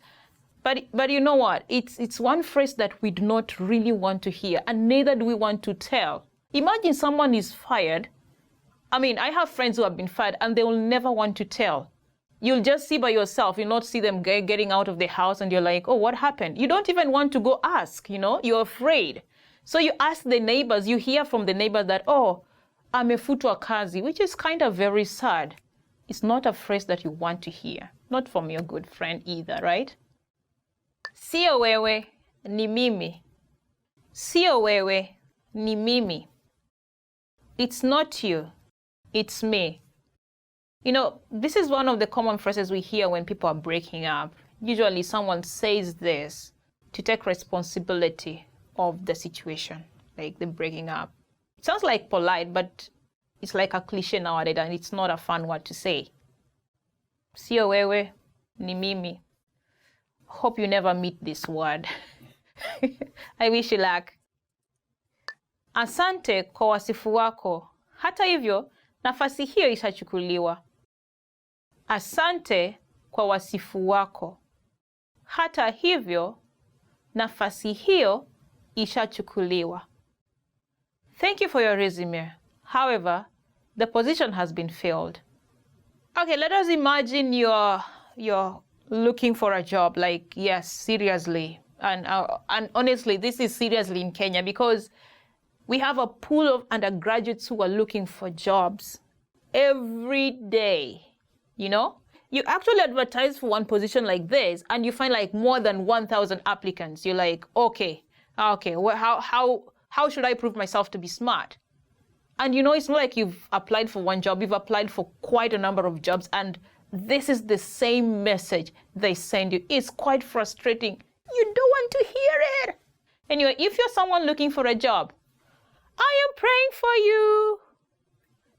But you know what? It's one phrase that we do not really want to hear, and neither do we want to tell. Imagine someone is fired. I mean, I have friends who have been fired, and they will never want to tell. You'll just see by yourself. You'll not see them getting out of the house, and you're like, oh, what happened? You don't even want to go ask, you know? You're afraid. So you ask the neighbors. You hear from the neighbors that, oh, amefutwa kazi, which is kind of very sad. It's not a phrase that you want to hear. Not from your good friend either, right? Sio wewe, ni mimi. Sio wewe, ni mimi. It's not you, it's me. You know, this is one of the common phrases we hear when people are breaking up. Usually someone says this to take responsibility of the situation, like the breaking up. It sounds like polite, but it's like a cliche nowadays, and it's not a fun word to say. Sio wewe, ni mimi. Hope you never meet this word. I wish you luck. Asante kwa wasifu wako. Hata hivyo, nafasi hiyo ishachukuliwa. Asante kwa wasifu wako. Hata hivyo, nafasi hiyo ishachukuliwa. Thank you for your resume. However, the position has been filled. Okay, let us imagine you're looking for a job, like, yes, seriously. And honestly, this is seriously in Kenya because we have a pool of undergraduates who are looking for jobs every day, you know? You actually advertise for one position like this and you find like more than 1,000 applicants. You're like, okay, well, how should I prove myself to be smart? And you know, it's not like you've applied for one job, you've applied for quite a number of jobs, and this is the same message they send you. It's quite frustrating. You don't want to hear it. Anyway, if you're someone looking for a job, I am praying for you.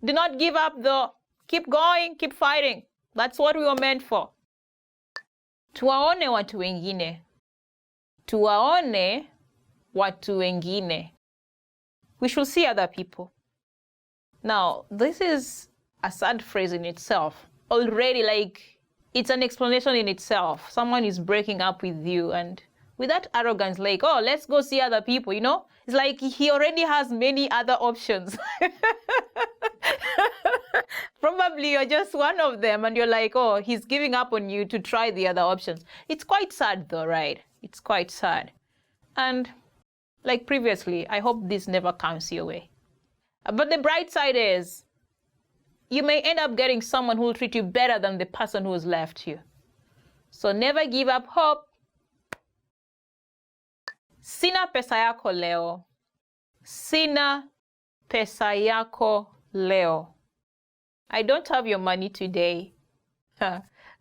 Do not give up though. Keep going, keep fighting. That's what we were meant for. Tuwaone watu wengine. Tuwaone watu wengine. We should see other people. Now, this is a sad phrase in itself. Already, like, it's an explanation in itself. Someone is breaking up with you, and with that arrogance, like, oh, let's go see other people, you know? It's like he already has many other options. Probably you're just one of them, and you're like, oh, he's giving up on you to try the other options. It's quite sad though, right? It's quite sad. And like previously, I hope this never comes your way. But the bright side is, you may end up getting someone who will treat you better than the person who has left you. So never give up hope. Sina pesa yako leo. Sina pesa yako leo. I don't have your money today.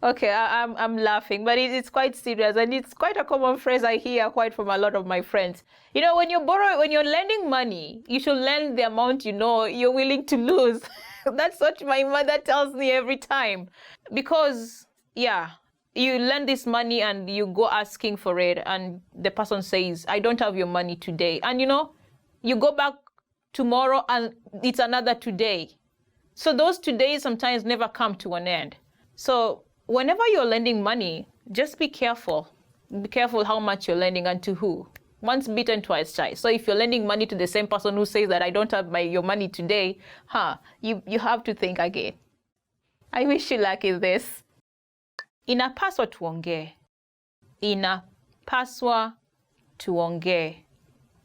Okay, I'm laughing, but it's quite serious, and it's quite a common phrase I hear quite from a lot of my friends. You know, when you're lending money, you should lend the amount you know you're willing to lose. That's what my mother tells me every time. Because, yeah, you lend this money and you go asking for it, and the person says, I don't have your money today. And, you know, you go back tomorrow and it's another today. So those todays sometimes never come to an end. So whenever you're lending money, just be careful. Be careful how much you're lending and to who. Once bitten, twice shy. So if you're lending money to the same person who says that I don't have your money today, you have to think again. I wish you luck in this. Inapaswa tuongee. Inapaswa tuongee.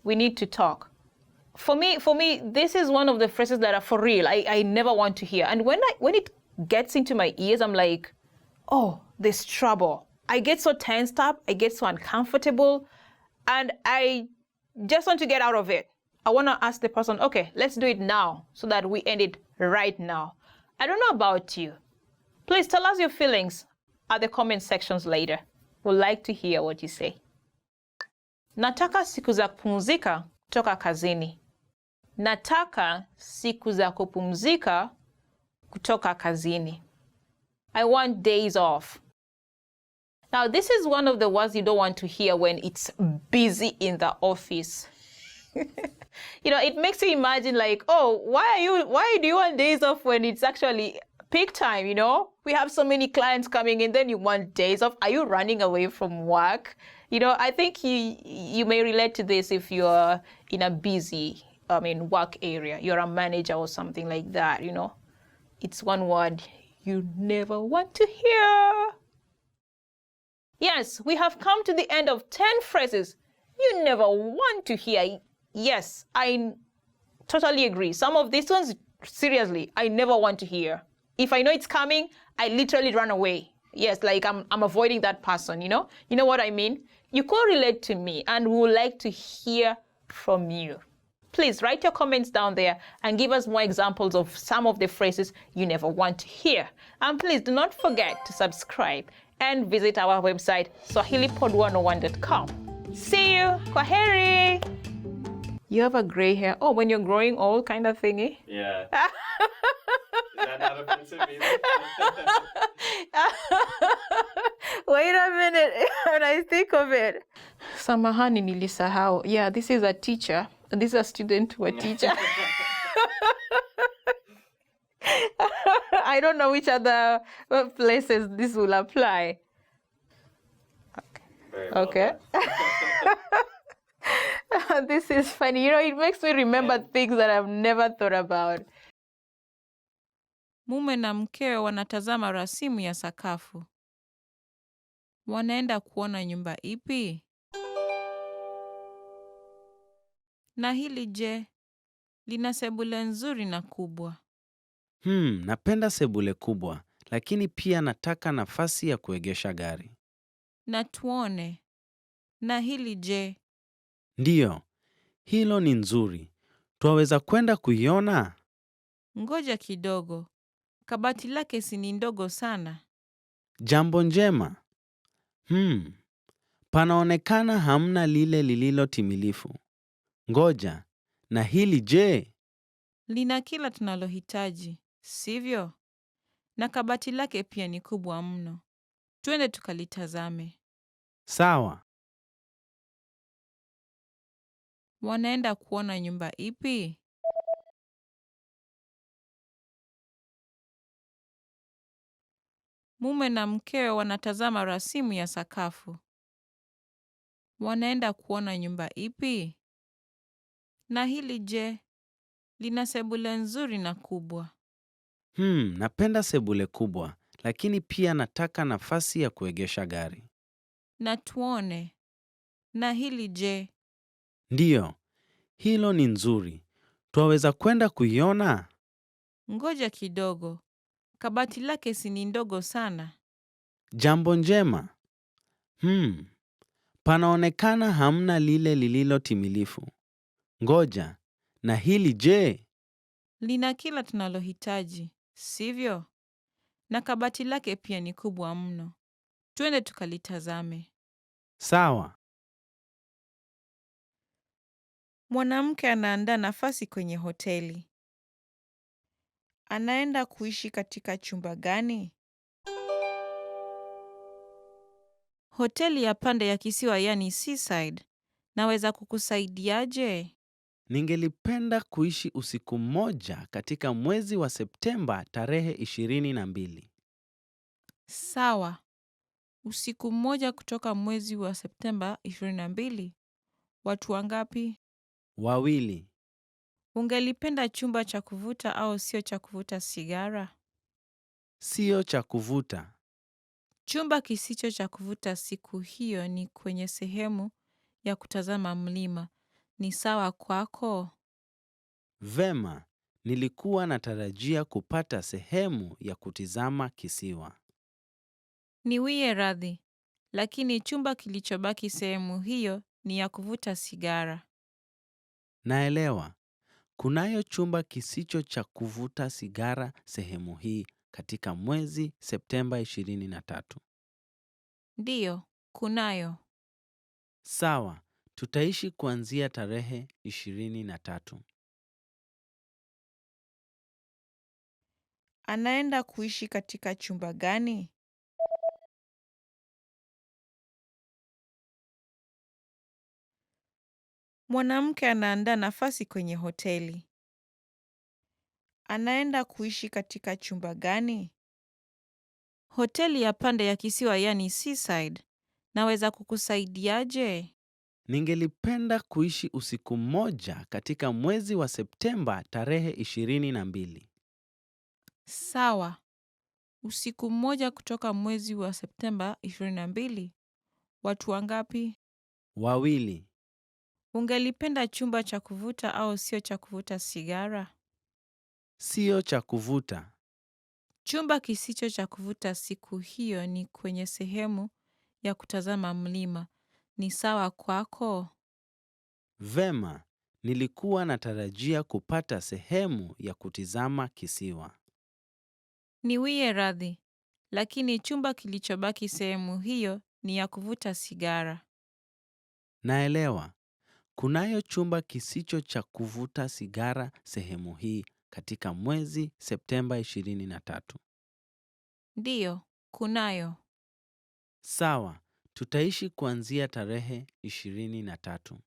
We need to talk. For me, this is one of the phrases that are for real. I never want to hear. And when it gets into my ears, I'm like, oh, there's trouble. I get so tensed up. I get so uncomfortable. And I just want to get out of it. I want to ask the person, okay, let's do it now so that we end it right now. I don't know about you. Please tell us your feelings at the comment sections later. We'd like to hear what you say. Nataka siku za kupumzika kutoka kazini. Nataka siku za kupumzika kutoka kazini. I want days off. Now, this is one of the words you don't want to hear when it's busy in the office. You know, it makes you imagine like, oh, why do you want days off when it's actually peak time, you know? We have so many clients coming in, then you want days off. Are you running away from work? You know, I think you may relate to this if you're in a busy, work area. You're a manager or something like that, you know? It's one word you never want to hear. Yes, we have come to the end of 10 phrases you never want to hear. Yes, I totally agree. Some of these ones, seriously, I never want to hear. If I know it's coming, I literally run away. Yes, like I'm avoiding that person, you know? You know what I mean? You could relate to me and we would like to hear from you. Please write your comments down there and give us more examples of some of the phrases you never want to hear. And please do not forget to subscribe and visit our website, swahilipod101.com. See you. Kwaheri. You have a gray hair. Oh, when you're growing old kind of thingy? Yeah. Is that not offensive either? Wait a minute. When I think of it. Samahani nilisahau. Yeah, this is a teacher. This is a student to a teacher. I don't know which other places this will apply. Okay. This is funny. You know, it makes me remember things that I've never thought about. Mume na mkewe wanatazama rasimu ya sakafu. Wanaenda kuona nyumba ipi? Na hili je, lina sebule nzuri na kubwa. Napenda sebule kubwa, lakini pia nataka nafasi ya kuegesha gari. Na tuone. Na hili je? Ndiyo, hilo ni nzuri. Twaweza kwenda kuiona? Ngoja kidogo. Kabati lake si ni ndogo sana. Jambo njema. Panaonekana hamna lile lililo timilifu. Ngoja, na hili je? Lina kila tunalohitaji, sivyo? Na kabati lake pia ni kubwa mno. Twende tukalitazame. Sawa. Wanaenda kuona nyumba ipi? Mume na mkewe wanatazama rasimu ya sakafu. Wanaenda kuona nyumba ipi? Na hili je? Lina sebule nzuri na kubwa. Napenda sebule kubwa, lakini pia nataka nafasi ya kuegesha gari. Na tuone. Na hili je? Ndiyo, hilo ni nzuri. Twaweza kwenda kuiona? Ngoja kidogo. Kabati lake si ni ndogo sana. Jambo njema. Panaonekana hamna lile lililo timilifu. Ngoja, na hili je? Lina kila tunalohitaji, sivyo? na kabati lake pia ni kubwa mno. Twende tukalitazame. Sawa. Mwanamke anaandaa nafasi kwenye hoteli. Anaenda kuishi katika chumba gani? Hoteli ya pande ya kisiwa, yani seaside. Naweza kukusaidiaje? Ningelipenda kuishi usiku mmoja katika mwezi wa Septemba tarehe 22. Sawa. Usiku mmoja kutoka mwezi wa Septemba 22. Watu wangapi? 2. Ungelipenda chumba cha kuvuta au sio cha kuvuta sigara? Sio cha kuvuta. Chumba kisicho cha kuvuta siku hiyo ni kwenye sehemu ya kutazama mlima. Ni sawa kwako? Vema, nilikuwa natarajia kupata sehemu ya kutizama kisiwa. Niwie radhi, lakini chumba kilichobaki sehemu hiyo ni ya kuvuta sigara. Naelewa. Kunayo chumba kisicho cha kuvuta sigara sehemu hii katika mwezi Septemba 23. Ndiyo, kunayo. Sawa, tutaishi kuanzia tarehe 23. Anaenda kuishi katika chumba gani? Mwanamke anaandaa nafasi kwenye hoteli. Anaenda kuishi katika chumba gani? Hoteli ya pande ya kisiwa, yani seaside. Naweza kukusaidiaje? Ningelipenda kuishi usiku mmoja katika mwezi wa Septemba tarehe 22. Sawa. Usiku mmoja kutoka mwezi wa Septemba 22. Watu wangapi? 2. Ungelipenda chumba cha kuvuta au sio cha kuvuta sigara? Sio cha kuvuta. Chumba kisicho cha kuvuta siku hiyo ni kwenye sehemu ya kutazama mlima. Ni sawa kwako? Vema, nilikuwa natarajia kupata sehemu ya kutizama kisiwa. Niwie radhi, lakini chumba kilichobaki sehemu hiyo ni ya kuvuta sigara. Naelewa. Kunayo chumba kisicho cha kuvuta sigara sehemu hii katika mwezi Septemba 23. Ndiyo, kunayo. Sawa, tutaishi kuanzia tarehe 23.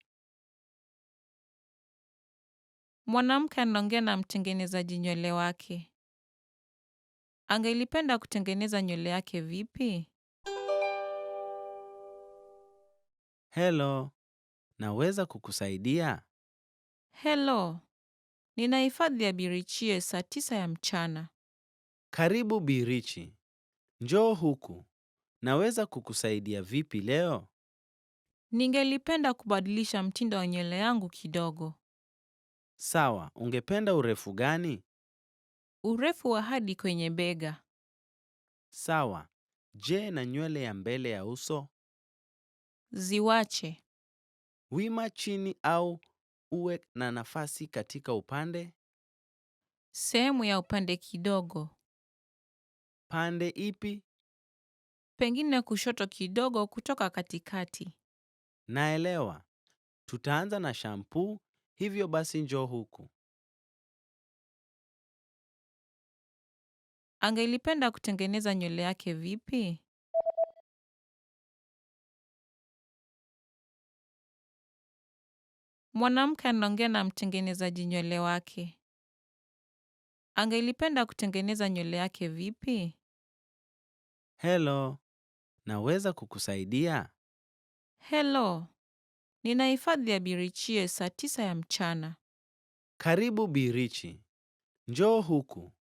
Mwanamke anaongea na mtengenezaji nywele wake. Angelipenda kutengeneza nywele yake vipi? Hello, naweza kukusaidia? Hello, nina hifadhi ya birichie saa 9 ya mchana. Karibu Birichi. Njoo huku. Naweza kukusaidia vipi leo? Ningelipenda kubadilisha mtindo wa nywele yangu kidogo. Sawa, ungependa urefu gani? Urefu wa hadi kwenye bega. Sawa. Je, na nywele ya mbele ya uso? Ziwache. Wima chini au uwe na nafasi katika upande? Sehemu ya upande kidogo. Pande ipi? Pengine kushoto kidogo kutoka katikati. Naelewa. Tutaanza na shampoo, hivyo basi njoo huku. Angelipenda kutengeneza nywele yake vipi? Mwanamke anaongea na mtengenezaji nywele wake. Angelipenda kutengeneza nywele yake vipi? Hello, naweza kukusaidia? Hello, nina hifadhi ya birichie saa 9 ya mchana. Karibu Birichi. Njoo huku.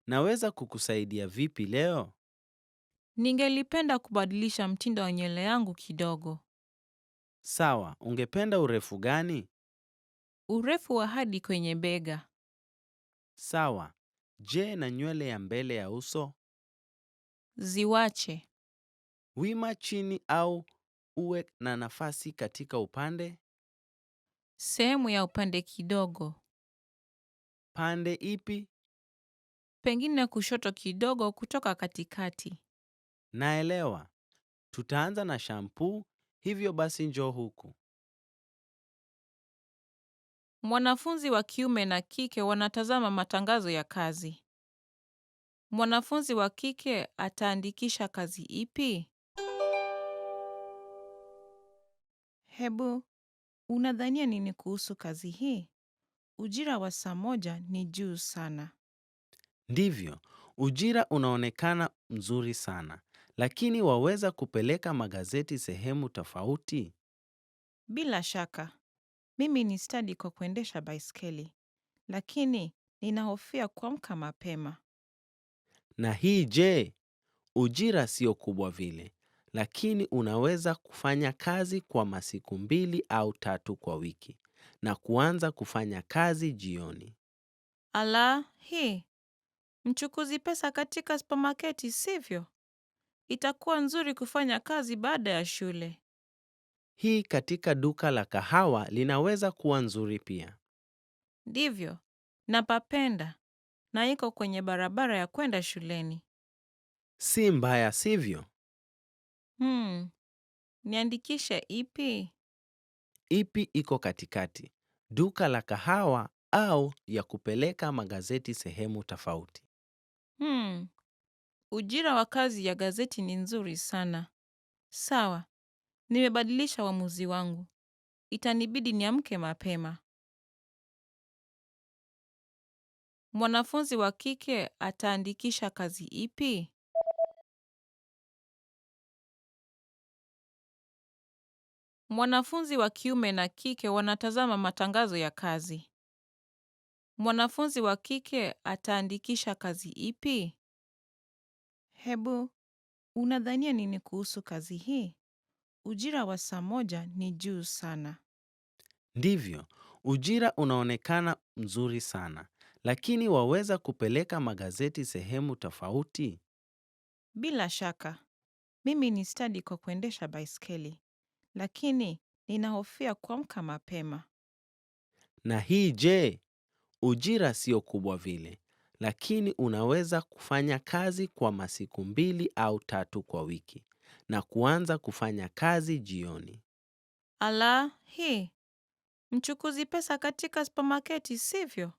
Naweza kukusaidia vipi leo? Ningelipenda kubadilisha mtindo wa nywele yangu kidogo. Sawa, ungependa urefu gani? Urefu wa hadi kwenye bega. Sawa. Je, na nywele ya mbele ya uso? Ziwache. Wima chini au uwe na nafasi katika upande? Sehemu ya upande kidogo. Pande ipi? Pengine kushoto kidogo kutoka katikati. Naelewa. Tutaanza na shampoo, hivyo basi njoo huku. Mwanafunzi wa kiume na kike wanatazama matangazo ya kazi. Mwanafunzi wa kike ataandikisha kazi ipi? Hebu, unadhania nini kuhusu kazi hii? Ujira wa saa moja ni juu sana. Ndivyo, ujira unaonekana mzuri sana, lakini waweza kupeleka magazeti sehemu tofauti? Bila shaka, mimi ni stadi kwa kuendesha baiskeli, lakini ninahofia kuamka mapema. Na hii je? Ujira sio kubwa vile, lakini unaweza kufanya kazi kwa masiku 2 au 3 kwa wiki na kuanza kufanya kazi jioni. Ala, hii mchukuzi pesa katika supermarketi, sivyo? Itakuwa nzuri kufanya kazi baada ya shule. Hii katika duka la kahawa linaweza kuwa nzuri pia. Ndivyo, napapenda na iko kwenye barabara ya kwenda shuleni. Si mbaya, sivyo? Niandikishe ipi? Ipi iko katikati, duka la kahawa au ya kupeleka magazeti sehemu tofauti? Ujira wa kazi ya gazeti ni nzuri sana. Sawa, nimebadilisha uamuzi wangu. Itanibidi niamke mapema. Mwanafunzi wa kike ataandikisha kazi ipi? Mwanafunzi wa kiume na kike wanatazama matangazo ya kazi. Mwanafunzi wa kike ataandikisha kazi ipi? Hebu, unadhania nini kuhusu kazi hii? Ujira wa saa moja ni juu sana. Ndivyo, ujira unaonekana mzuri sana, lakini waweza kupeleka magazeti sehemu tofauti? Bila shaka, mimi ni stadi kwa kuendesha baiskeli, lakini ninahofia kuamka mapema. Na hii je? Ujira sio kubwa vile, lakini unaweza kufanya kazi kwa masiku 2 au 3 kwa wiki na kuanza kufanya kazi jioni. Ala, hii mchukuzi pesa katika supermarketi, sivyo?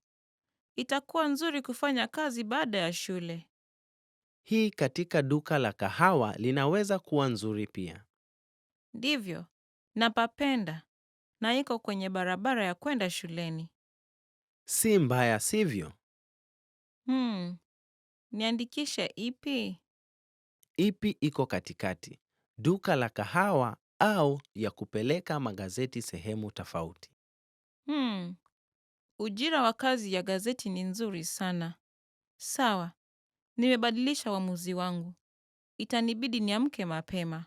Itakuwa nzuri kufanya kazi baada ya shule. Hii katika duka la kahawa linaweza kuwa nzuri pia. Ndivyo, napapenda na iko kwenye barabara ya kwenda shuleni. Si mbaya, sivyo? Niandikishe ipi? Ipi iko katikati, duka la kahawa au ya kupeleka magazeti sehemu tofauti? Ujira wa kazi ya gazeti ni nzuri sana. Sawa, nimebadilisha uamuzi wangu. Itanibidi niamke mapema.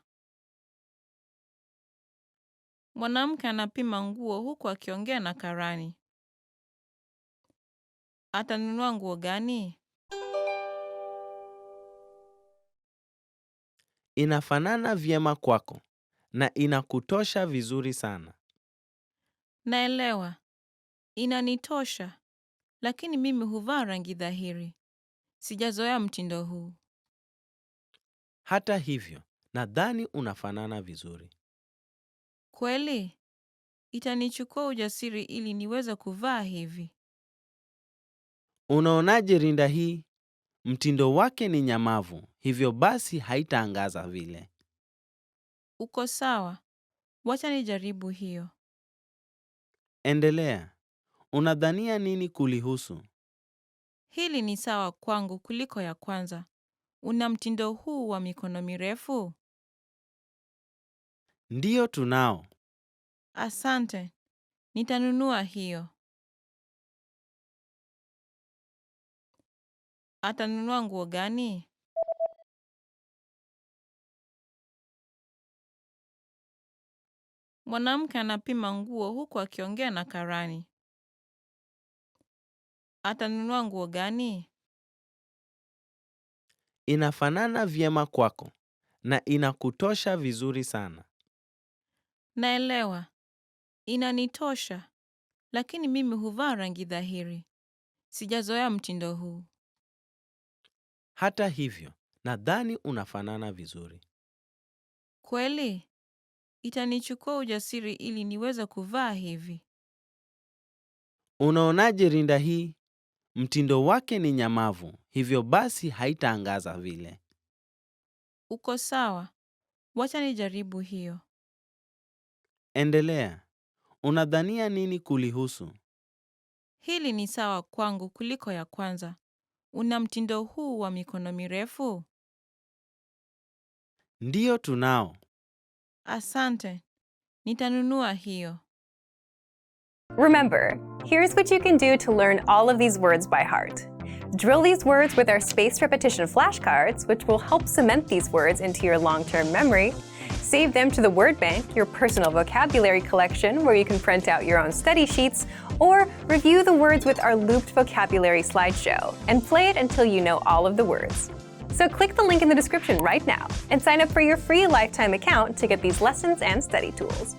Mwanamke anapima nguo huku akiongea na karani. Atanunua nguo gani? Inafanana vyema kwako na inakutosha vizuri sana. Naelewa. Inanitosha, lakini mimi huvaa rangi dhahiri. Sijazoea mtindo huu. Hata hivyo, nadhani unafanana vizuri. Kweli? Itanichukua ujasiri ili niweze kuvaa hivi. Unaonaje rinda hii? Mtindo wake ni nyamavu, hivyo basi haitaangaza vile. Uko sawa. Wacha nijaribu hiyo. Endelea. Unadhania nini kulihusu? Hili ni sawa kwangu kuliko ya kwanza. Una mtindo huu wa mikono mirefu? Ndiyo tunao. Asante. Nitanunua hiyo. Atanunua nguo gani? Mwanamke anapima nguo huku akiongea na karani. Atanunua nguo gani? Inafanana vyema kwako na inakutosha vizuri sana. Naelewa. Inanitosha, lakini mimi huvaa rangi dhahiri. Sijazoea mtindo huu. Hata hivyo, nadhani unafanana vizuri. Kweli? Itanichukua ujasiri ili niweze kuvaa hivi. Unaonaje rinda hii? Mtindo wake ni nyamavu, hivyo basi haitaangaza vile. Uko sawa. Wacha nijaribu hiyo. Endelea. Unadhania nini kulihusu? Hili ni sawa kwangu kuliko ya kwanza. Una mtindo huu wa mikono mirefu? Ndiyo tunao. Asante. Nitanunua hiyo. Remember, here's what you can do to learn all of these words by heart. Drill these words with our spaced repetition flashcards, which will help cement these words into your long-term memory. Save them to the word bank, your personal vocabulary collection, where you can print out your own study sheets, or review the words with our looped vocabulary slideshow, and play it until you know all of the words. So click the link in the description right now and sign up for your free lifetime account to get these lessons and study tools.